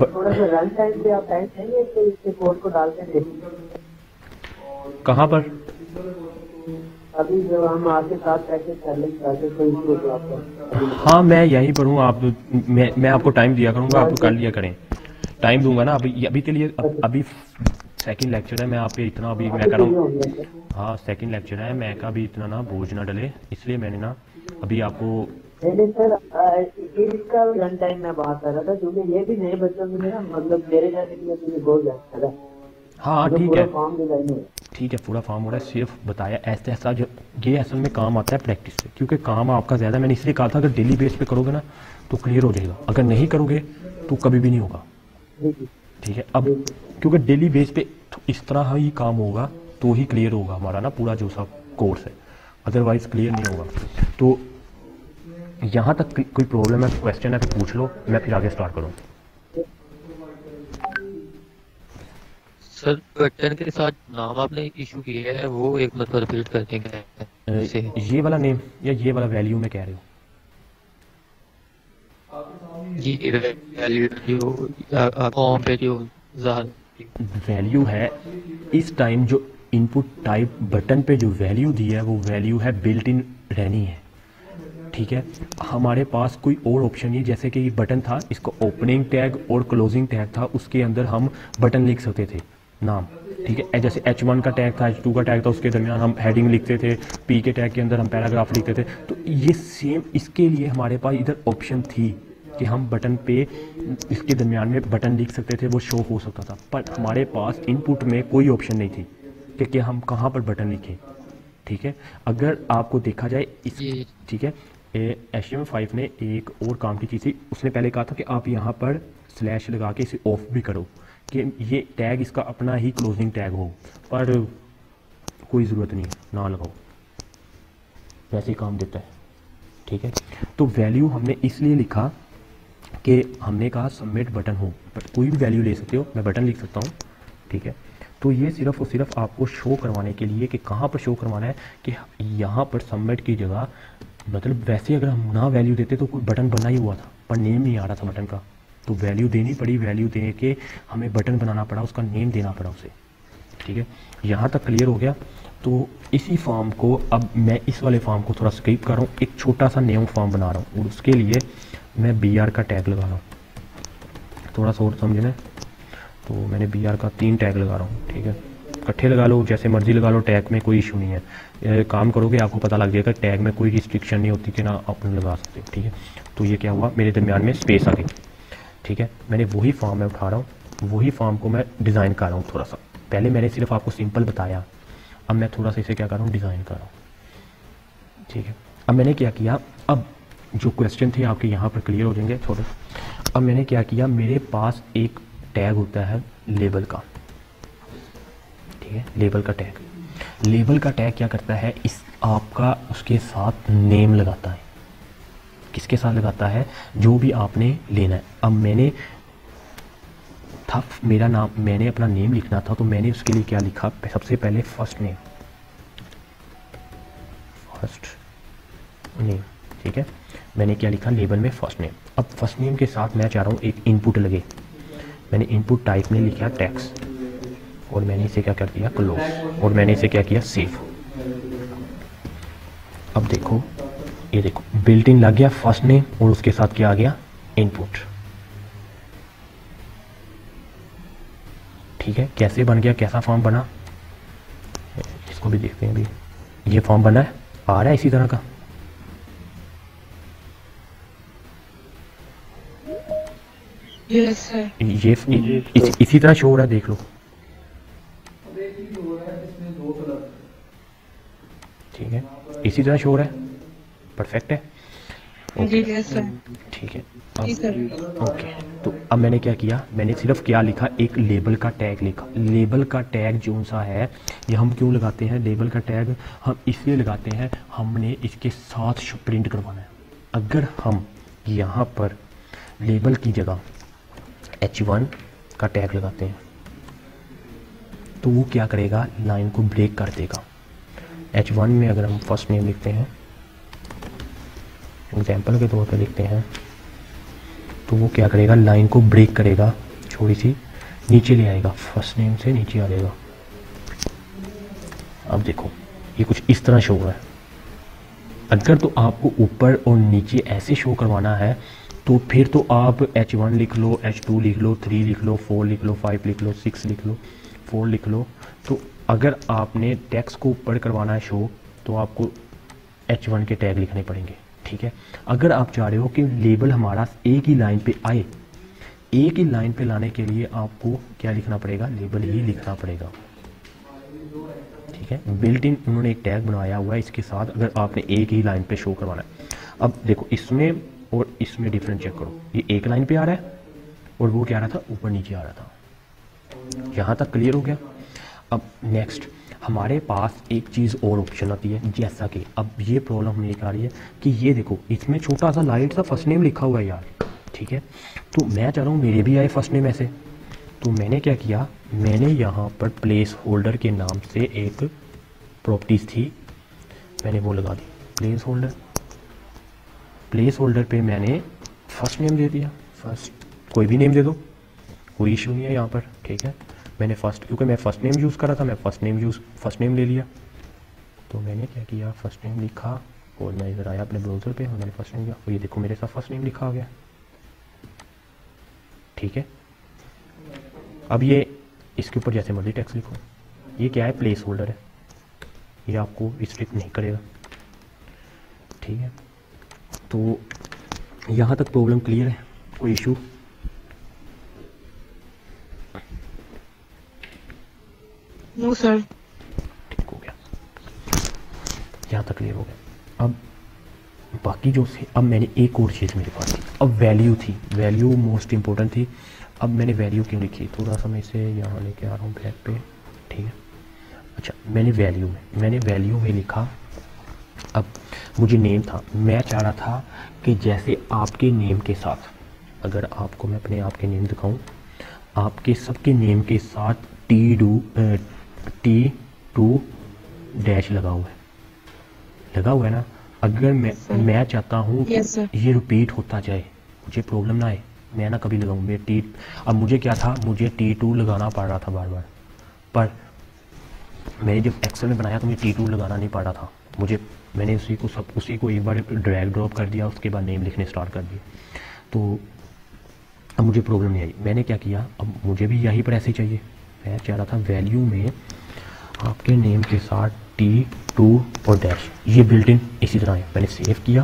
थोड़ा सा रन टाइम पे आप टाइम चाहिए तो इसके कोड को डाल के देखिए। कहाँ पर? अभी जब हम आपके साथ प्रैक्टिस कर लेंगे तो इसको तो आपको। हाँ मैं यहीं पर हूँ, आप मैं आपको टाइम दिया करूँगा, आप कर लिया करें। टाइम दूंगा ना अभी के लिए। अभी सेकंड लेक्चर है, मैं आप पे इतना अभी मैं कर रहा हूँ। हाँ सेकंड लेक्चर है, मैं का भी इतना ना बोझ ना डले, इसलिए मैंने ना अभी आपको। नहीं सर, इसका रन टाइम मैं बात कर रहा था क्योंकि ये भी नए बच्चों के लिए ना, मतलब मेरे जाने के लिए तो ये बहुत ज्यादा है। हाँ ठीक है, फॉर्म डिजाइन है। ठीक है, पूरा फॉर्म हो रहा है। सिर्फ बताया ऐसा जो ये असल में काम आता है प्रैक्टिस से, क्योंकि काम आपका ज़्यादा मैंने इसलिए कहा था अगर डेली बेस पे करोगे ना तो क्लियर हो जाएगा, अगर नहीं करोगे तो कभी भी नहीं होगा। ठीक है, अब क्योंकि डेली बेस पे इस तरह ही काम होगा तो ही क्लियर होगा हमारा ना पूरा जो सा कोर्स है, अदरवाइज क्लियर नहीं होगा। तो यहाँ तक कोई प्रॉब्लम है, क्वेश्चन है तो पूछ लो, मैं फिर आगे स्टार्ट करूँ। सर बटन के साथ नाम आपने इशू किया है वो एक मतलब रिपीट कर देंगे। ये वाला नेम या ये वाला वैल्यू में कह रहे हो? ये वैल्यू जो फॉर्म पे जो वैल्यू है इस टाइम जो इनपुट टाइप बटन पे जो वैल्यू दी है वो वैल्यू है बिल्ट इन रहनी है। ठीक है, हमारे पास कोई और ऑप्शन नहीं, जैसे कि ये बटन था, इसको ओपनिंग टैग और क्लोजिंग टैग था, उसके अंदर हम बटन लिख सकते थे नाम। ठीक है, जैसे H1 का टैग था, H2 का टैग था, उसके दरमियान हम हेडिंग लिखते थे, P के टैग के अंदर हम पैराग्राफ लिखते थे। तो ये सेम इसके लिए हमारे पास इधर ऑप्शन थी कि हम बटन पे इसके दरमियान में बटन लिख सकते थे, वो शो हो सकता था, पर हमारे पास इनपुट में कोई ऑप्शन नहीं थी कि हम कहाँ पर बटन लिखें। ठीक है, अगर आपको देखा जाए इस, ठीक है, HTML5 ने एक और काम की चीज़ थी, उसने पहले कहा था कि आप यहाँ पर स्लैश लगा के इसे ऑफ भी करो कि ये टैग इसका अपना ही क्लोजिंग टैग हो, पर कोई ज़रूरत नहीं, ना लगाओ, वैसे ही काम देता है। ठीक है, तो वैल्यू हमने इसलिए लिखा कि हमने कहा सबमिट बटन हो, बट कोई भी वैल्यू ले सकते हो, मैं बटन लिख सकता हूँ। ठीक है, तो ये सिर्फ और सिर्फ आपको शो करवाने के लिए कि कहाँ पर शो करवाना है, कि यहाँ पर सबमिट की जगह, मतलब वैसे अगर हम ना वैल्यू देते तो कोई बटन बना ही हुआ था पर नेम नहीं आ रहा था बटन का, तो वैल्यू देनी पड़ी, वैल्यू दे के हमें बटन बनाना पड़ा, उसका नेम देना पड़ा उसे। ठीक है, यहाँ तक क्लियर हो गया। तो इसी फॉर्म को अब मैं इस वाले फॉर्म को थोड़ा स्किप कर रहा हूँ, एक छोटा सा न्यू फॉर्म बना रहा हूँ और उसके लिए मैं BR का टैग लगा रहा हूँ, थोड़ा सा और समझना। तो मैंने BR का 3 टैग लगा रहा हूँ। ठीक है, इकट्ठे लगा लो, जैसे मर्जी लगा लो, टैग में कोई इशू नहीं है। काम करोगे आपको पता लग जाएगा, टैग में कोई रिस्ट्रिक्शन नहीं होती कि ना आप लगा सकते हो। ठीक है, तो ये क्या हुआ, मेरे दरमियान में स्पेस आ गई। ठीक है, मैंने वही फॉर्म में उठा रहा हूँ, वही फॉर्म को मैं डिज़ाइन कर रहा हूँ थोड़ा सा। पहले मैंने सिर्फ आपको सिंपल बताया, अब मैं थोड़ा सा इसे क्या कर रहा हूँ, डिज़ाइन कर रहा हूँ। ठीक है, अब मैंने क्या किया, अब जो क्वेश्चन थे आपके यहाँ पर क्लियर हो जाएंगे थोड़े। अब मैंने क्या किया, मेरे पास एक टैग होता है लेबल का। ठीक है, लेबल का टैग, लेबल का टैग क्या करता है, इस आपका उसके साथ नेम लगाता है। किसके साथ लगाता है, जो भी आपने लेना है। अब मैंने था मेरा नाम, मैंने अपना नेम लिखना था, तो मैंने उसके लिए क्या लिखा, सबसे पहले फर्स्ट नेम, ठीक है। मैंने क्या लिखा लेबल में, फर्स्ट नेम। अब फर्स्ट नेम के साथ मैं चाह रहा हूँ एक इनपुट लगे, मैंने इनपुट टाइप में लिखा टेक्स्ट, और मैंने इसे क्या कर दिया, क्लोज, और मैंने इसे क्या किया, सेव। अब देखो, ये देखो बिल्ट इन लग गया फर्स्ट नेम, और उसके साथ क्या आ गया, इनपुट। ठीक है, कैसे बन गया, कैसा फॉर्म बना, इसको भी देखते हैं। अभी ये फॉर्म बना है, आ रहा है इसी तरह का। Yes sir. ये इसी तरह शो हो रहा है, देख लो। ठीक है, इसी तरह शो हो रहा है, परफेक्ट है। जी यस सर। ठीक है, जी सर। ओके। तो अब मैंने क्या किया, मैंने सिर्फ क्या लिखा, एक लेबल का टैग लिखा। लेबल का टैग जो सा है, ये हम क्यों लगाते हैं, लेबल का टैग हम इसलिए लगाते हैं, हमने इसके साथ प्रिंट करवाना है। अगर हम यहाँ पर लेबल की जगह H1 का टैग लगाते हैं, तो वो क्या करेगा, लाइन को ब्रेक कर देगा। H1 में अगर हम फर्स्ट नेम लिखते हैं, एग्जाम्पल के तौर पर लिखते हैं, तो वो क्या करेगा, लाइन को ब्रेक करेगा, थोड़ी सी नीचे ले आएगा, फर्स्ट नेम से नीचे आ जाएगा। अब देखो ये कुछ इस तरह शो हो रहा है। अगर तो आपको ऊपर और नीचे ऐसे शो करवाना है, तो फिर तो आप H1 लिख लो, H2 लिख लो, 3 लिख लो, 4 लिख लो, 5 लिख लो, 6 लिख लो, 4 लिख लो। तो अगर आपने टेक्स्ट को ऊपर करवाना है शो, तो आपको H1 के टैग लिखने पड़ेंगे। ठीक है, अगर आप चाह रहे हो कि लेबल हमारा एक ही लाइन पे आए, एक ही लाइन पे लाने के लिए आपको क्या लिखना पड़ेगा, लेबल ही लिखना पड़ेगा। ठीक है, बिल्ट इन उन्होंने एक टैग बनाया हुआ है इसके साथ, अगर आपने एक ही लाइन पे शो करवाना है। अब देखो इसमें और इसमें डिफरेंस चेक करो, ये एक लाइन पे आ रहा है और वो क्या आ रहा था, ऊपर नीचे आ रहा था। यहाँ तक क्लियर हो गया। अब नेक्स्ट हमारे पास एक चीज़ और ऑप्शन आती है, जैसा कि अब ये प्रॉब्लम हमें एक आ रही है कि ये देखो इसमें छोटा सा लाइट सा फर्स्ट नेम लिखा हुआ है यार। ठीक है, तो मैं चाह रहा हूँ मेरे भी आए फर्स्ट नेम ऐसे। तो मैंने क्या किया, मैंने यहाँ पर प्लेस होल्डर के नाम से एक प्रॉपर्टीज थी, मैंने वो लगा the place holder. Place holder पे मैंने फर्स्ट नेम दे दिया, फर्स्ट कोई भी नेम दे दो, कोई इशू नहीं है यहाँ पर। ठीक है, मैंने फर्स्ट, क्योंकि मैं फर्स्ट नेम यूज़ कर रहा था, मैं फर्स्ट नेम ले लिया। तो मैंने क्या किया, फर्स्ट नेम लिखा और मैं इधर आया अपने ब्राउज़र पे और मैंने फर्स्ट नेम किया, और ये देखो मेरे साथ फर्स्ट नेम लिखा आ गया। ठीक है, अब ये इसके ऊपर जैसे मर्जी टेक्स्ट लिखो, ये क्या है, प्लेस होल्डर है, ये आपको रिस्ट्रिक्ट नहीं करेगा। ठीक है, तो यहाँ तक प्रॉब्लम क्लियर है, कोई इशू? No sir. ठीक हो गया, यहाँ तक क्लियर हो गया। अब बाकी जो से, अब मैंने एक और चीज़ मेरे पास थी, अब वैल्यू थी, वैल्यू मोस्ट इंपॉर्टेंट थी। अब मैंने वैल्यू क्यों लिखी, थोड़ा सा मैं इसे यहाँ लेके आ रहा हूँ बैक पे। ठीक है, अच्छा मैंने वैल्यू में लिखा, अब मुझे नेम था, मैं चाह रहा था कि जैसे आपके नेम के साथ, अगर आपको मैं अपने आप के नेम दिखाऊं, आपके सबके नेम के साथ T2 डैश लगा हुआ है ना। अगर मैं चाहता हूँ ये रिपीट होता जाए, मुझे प्रॉब्लम ना आए, मैं ना कभी लगाऊँ मैं अब मुझे क्या था, मुझे T2 लगाना पड़ रहा था बार बार, पर मैंने जब एक्सेल में बनाया तो मुझे T2 लगाना नहीं पड़ रहा था। मैंने उसी को एक बार ड्रैग ड्रॉप कर दिया, उसके बाद नेम लिखने स्टार्ट कर दिए, तो अब मुझे प्रॉब्लम नहीं आई। मैंने क्या किया, अब मुझे भी यहीं पर ऐसे ही चाहिए, मैं चाह रहा था वैल्यू में आपके नेम के साथ T2 और डैश, ये बिल्ट इन इसी तरह है। मैंने सेव किया,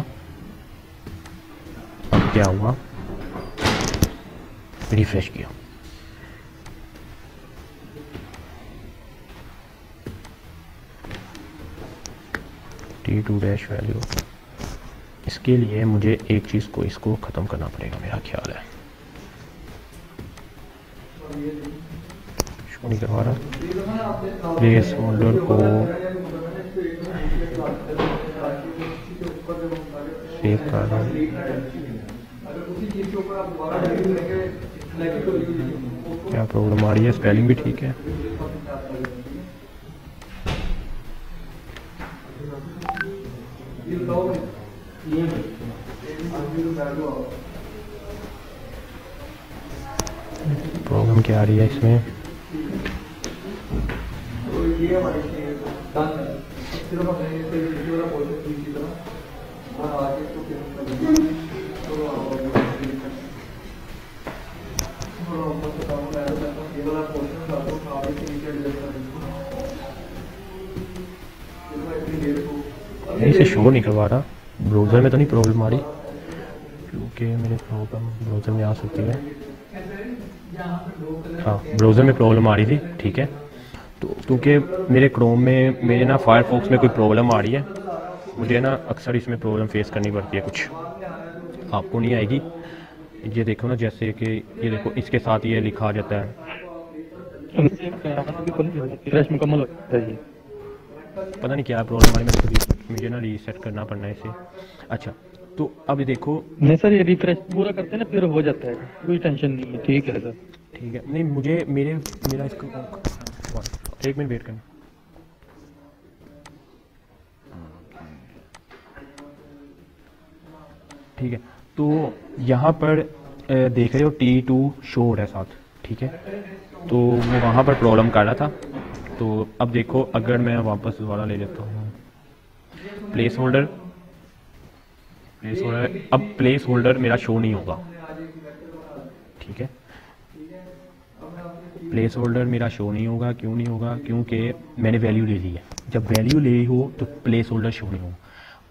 अब क्या हुआ, रिफ्रेश किया, T2 डैश वैल्यू। इसके लिए मुझे एक चीज़ को इसको ख़त्म करना पड़ेगा मेरा ख्याल है, शो नहीं करवा रहा। प्लेस होल्डर को सेव कर रहा हूँ। क्या प्रॉब्लम आ रही है? स्पेलिंग भी ठीक है। प्रॉब्लम क्या आ रही है इसमें? इसे शो नहीं करवा रहा। ब्राउज़र में तो नहीं प्रॉब्लम आ रही, क्योंकि मेरे प्रॉब्लम ब्राउज़र में आ सकती है। हाँ, ब्राउज़र में प्रॉब्लम आ रही थी, ठीक है। तो क्योंकि मेरे क्रोम में, मेरे ना फायरफॉक्स में कोई प्रॉब्लम आ रही है, मुझे ना अक्सर इसमें प्रॉब्लम फेस करनी पड़ती है। कुछ आपको नहीं आएगी। ये देखो ना, जैसे कि ये देखो, इसके साथ ये लिखा आ जाता है। मुकम्मल होता है। पता नहीं क्या प्रॉब्लम आ रही है, मुझे ना रीसेट करना पड़ना है इसे। अच्छा, तो अब देखो। नहीं सर, ये रिफ्रेश पूरा करते हैं ना, फिर हो जाता है, कोई टेंशन नहीं है। ठीक है सर, ठीक है। नहीं, मुझे मेरा इसका 1 मिनट वेट करना। ठीक है, तो यहाँ पर देख रहे हो T2 शो हो रहा है साथ, ठीक है। तो मैं वहाँ पर प्रॉब्लम कर रहा था। तो अब देखो, अगर मैं वापस दोबारा ले लेता हूँ प्लेस होल्डर, अब प्लेस होल्डर मेरा शो नहीं होगा, ठीक है। प्लेस होल्डर मेरा शो नहीं होगा। क्यों नहीं होगा? क्योंकि मैंने वैल्यू ले ली है। जब वैल्यू ले हो तो प्लेस होल्डर शो नहीं होगा।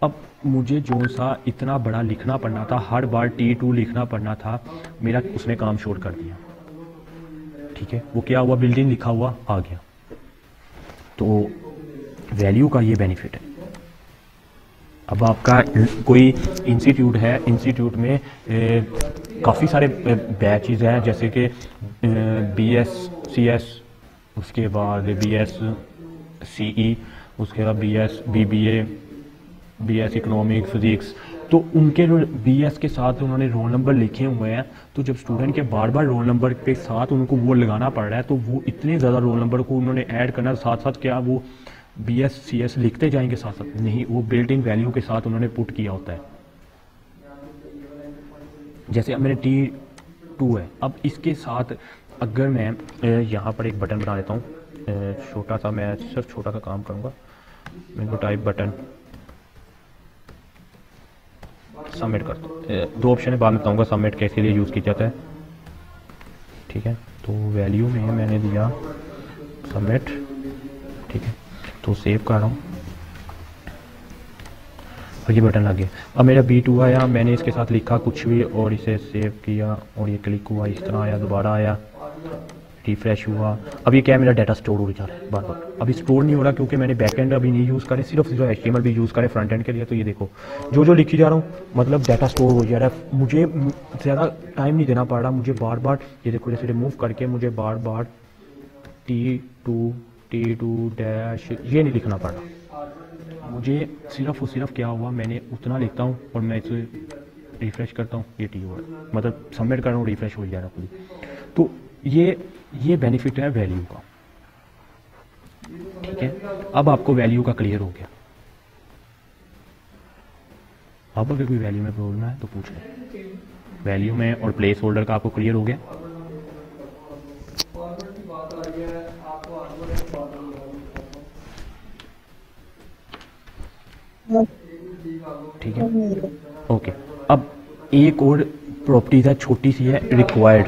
अब मुझे जो सा इतना बड़ा लिखना पड़ना था, हर बार T2 लिखना पड़ना था, मेरा उसने काम शॉर्ट कर दिया, ठीक है। वो क्या हुआ? बिल्डिंग लिखा हुआ आ गया। तो वैल्यू का ये बेनिफिट है। अब आपका कोई इंस्टीट्यूट है, इंस्टीट्यूट में काफ़ी सारे बैचेज हैं, जैसे कि BScs, उसके बाद BSce, उसके बाद BBA, BS इकोनॉमिक्स, फिजिक्स। तो उनके BS के साथ उन्होंने रोल नंबर लिखे हुए हैं। तो जब स्टूडेंट के बार बार रोल नंबर के साथ उनको वो लगाना पड़ रहा है, तो वो इतने ज़्यादा रोल नंबर को उन्होंने ऐड करना, साथ साथ क्या वो BScs लिखते जाएंगे साथ साथ? नहीं, वो बिल्ट इन वैल्यू के साथ उन्होंने पुट किया होता है। जैसे अब मेरे T2 है, अब इसके साथ अगर मैं यहाँ पर एक बटन बना देता हूँ, छोटा सा, मैं सिर्फ छोटा सा काम करूँगा। मैं को टाइप बटन सबमिट कर दो। 2 ऑप्शन है, बाद में बताऊँगा सबमिट कैसे लिए यूज़ किया जाता है, ठीक है। तो वैल्यू में मैंने दिया सबमिट, ठीक है। तो सेव कर रहा हूँ और ये बटन लग गया। अब मेरा B2 आया, मैंने इसके साथ लिखा कुछ भी और इसे सेव किया और ये क्लिक हुआ, इस तरह आया, दोबारा आया, रिफ्रेश हुआ। अब ये क्या है? मेरा डाटा स्टोर हो जा रहा है बार बार। अभी स्टोर नहीं हो रहा क्योंकि मैंने बैकएंड अभी नहीं यूज़ करे, सिर्फ HTML भी यूज़ करे फ्रंट एंड के लिए। तो ये देखो, जो लिखी जा रहा हूँ, मतलब डाटा स्टोर हो जा रहा है। मुझे ज़्यादा टाइम नहीं देना पड़ रहा, मुझे बार बार ये देखो, जैसे रिमूव करके मुझे बार बार T2 डैश ये नहीं लिखना पड़ रहा। मुझे सिर्फ और सिर्फ क्या हुआ, मैंने उतना लिखता हूँ और मैं इसे रिफ्रेश करता हूँ, ये T हो, मतलब सबमिट कर रहा हूँ, रिफ्रेश हो जा रहा है। तो ये बेनिफिट है वैल्यू का, ठीक है। अब आपको वैल्यू का क्लियर हो गया। अब अगर कोई वैल्यू में प्रॉब्लम है तो पूछ लें। वैल्यू में और प्लेस होल्डर का आपको क्लियर हो गया। ठीक है, ओके। अब एक और प्रॉपर्टीज है, छोटी सी है, रिक्वायर्ड।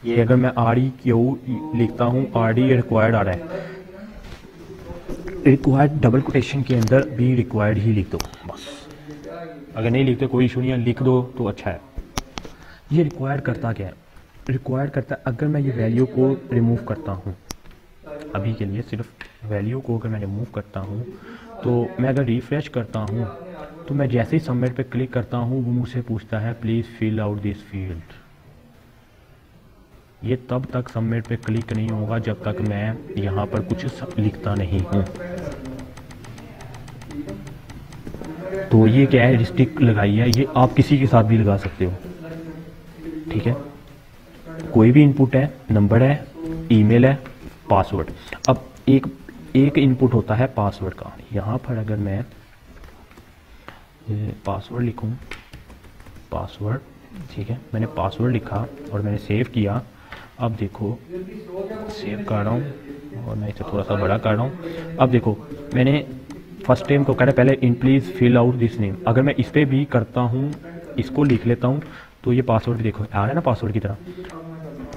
ये अगर मैं REQ लिखता हूँ, RD रिक्वायर्ड आ रहा है, रिक्वायर्ड डबल कोटेशन के अंदर भी रिक्वायर्ड ही लिख दो बस। अगर नहीं लिखते कोई इशू नहीं है, लिख दो तो अच्छा है। ये रिक्वायर्ड करता क्या है? रिक्वायर्ड करता है, अगर मैं ये वैल्यू को रिमूव करता हूँ, अभी के लिए सिर्फ वैल्यू को अगर मैं रिमूव करता हूँ, तो मैं अगर रिफ्रेश करता हूँ, तो मैं जैसे ही सबमिट पे क्लिक करता हूँ, वो मुझसे पूछता है please fill out this field. ये तब तक सबमिट पे क्लिक नहीं होगा जब तक मैं यहाँ पर कुछ लिखता नहीं हूँ। तो ये क्या है, रिस्ट्रिक्ट लगाई है, ये आप किसी के साथ भी लगा सकते हो, ठीक है। कोई भी इनपुट है, नंबर है, ईमेल है, पासवर्ड। अब एक इनपुट होता है पासवर्ड का। यहाँ पर अगर मैं पासवर्ड लिखूँ, पासवर्ड, ठीक है, मैंने पासवर्ड लिखा और मैंने सेव किया। अब देखो सेव कर रहा हूँ और मैं इसे थोड़ा सा बड़ा कर रहा हूँ। अब देखो मैंने फर्स्ट टाइम तो कह रहा पहले इन please fill out this name. अगर मैं इस पर भी करता हूँ, इसको लिख लेता हूँ, तो ये पासवर्ड भी देखो आ रहा है ना पासवर्ड की तरह,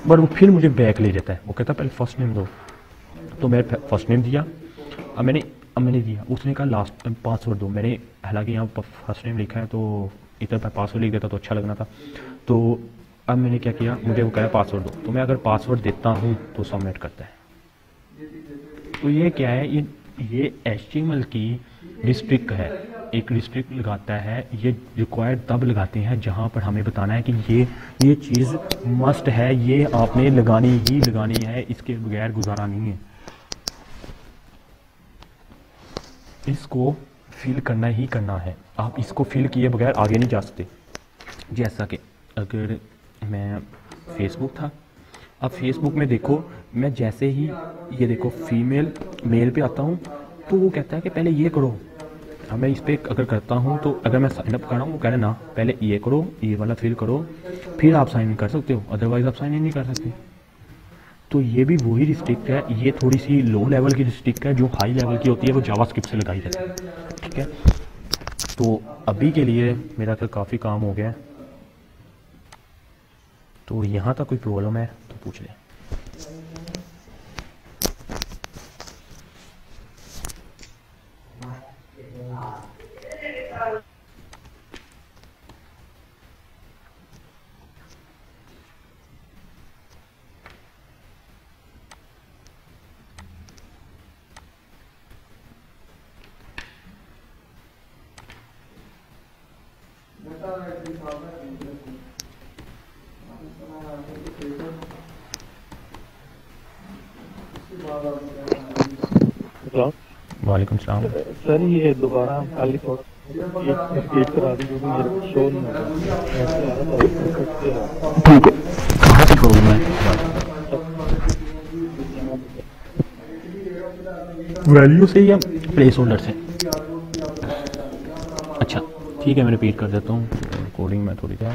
बट वो फिर मुझे बैक ले जाता है। वो कहता है पहले फर्स्ट नेम दो, तो मैंने फर्स्ट नेम दिया। अब मैंने दिया, उसने कहा लास्ट पासवर्ड दो। मैंने हालांकि यहाँ फर्स्ट नेम लिखा है तो इधर पर पासवर्ड लिख देता तो अच्छा लगना था। तो अब मैंने क्या किया, मुझे वो कह रहा है पासवर्ड दो, तो मैं अगर पासवर्ड देता हूँ तो सबमिट करता है। तो ये क्या है, ये HTML की रिस्ट्रिक्ट है, एक रिस्ट्रिक्ट लगाता है। ये रिक्वायर्ड तब लगाते हैं जहाँ पर हमें बताना है कि ये चीज़ मस्ट है, ये आपने लगानी ही लगानी है, इसके बगैर गुजारा नहीं है। इसको फिल करना ही करना है, आप इसको फिल किए बगैर आगे नहीं जा सकते। जैसा कि अगर मैं फेसबुक था, अब फेसबुक में देखो मैं जैसे ही ये देखो फीमेल मेल पे आता हूँ तो वो कहता है कि पहले ये करो। अब मैं इस पर अगर करता हूँ तो अगर मैं साइन अप कर रहा हूँ, वो कह रहे ना पहले ये करो, ये वाला फिल करो, फिर आप साइन इन कर सकते हो, अदरवाइज आप साइन इन नहीं कर सकते। तो ये भी वही रिस्ट्रिक्ट है, ये थोड़ी सी लो लेवल की रिस्ट्रिक्ट है। जो हाई लेवल की होती है वो जावास्क्रिप्ट से लगाई जाती है, ठीक है। तो अभी के लिए मेरा तो काफ़ी काम हो गया है, तो यहाँ तक कोई प्रॉब्लम है तो पूछ लें। वालेकुम सलाम। सर ये दोबारा हम खाली एक करा दी क्योंकि मेरे को शो नहीं हो रहा। ठीक है, कहाँ से प्रॉब्लम है? वैल्यू से या प्लेस होल्डर से? अच्छा ठीक है, मैं रिपीट कर देता हूँ, कोडिंग में थोड़ी सा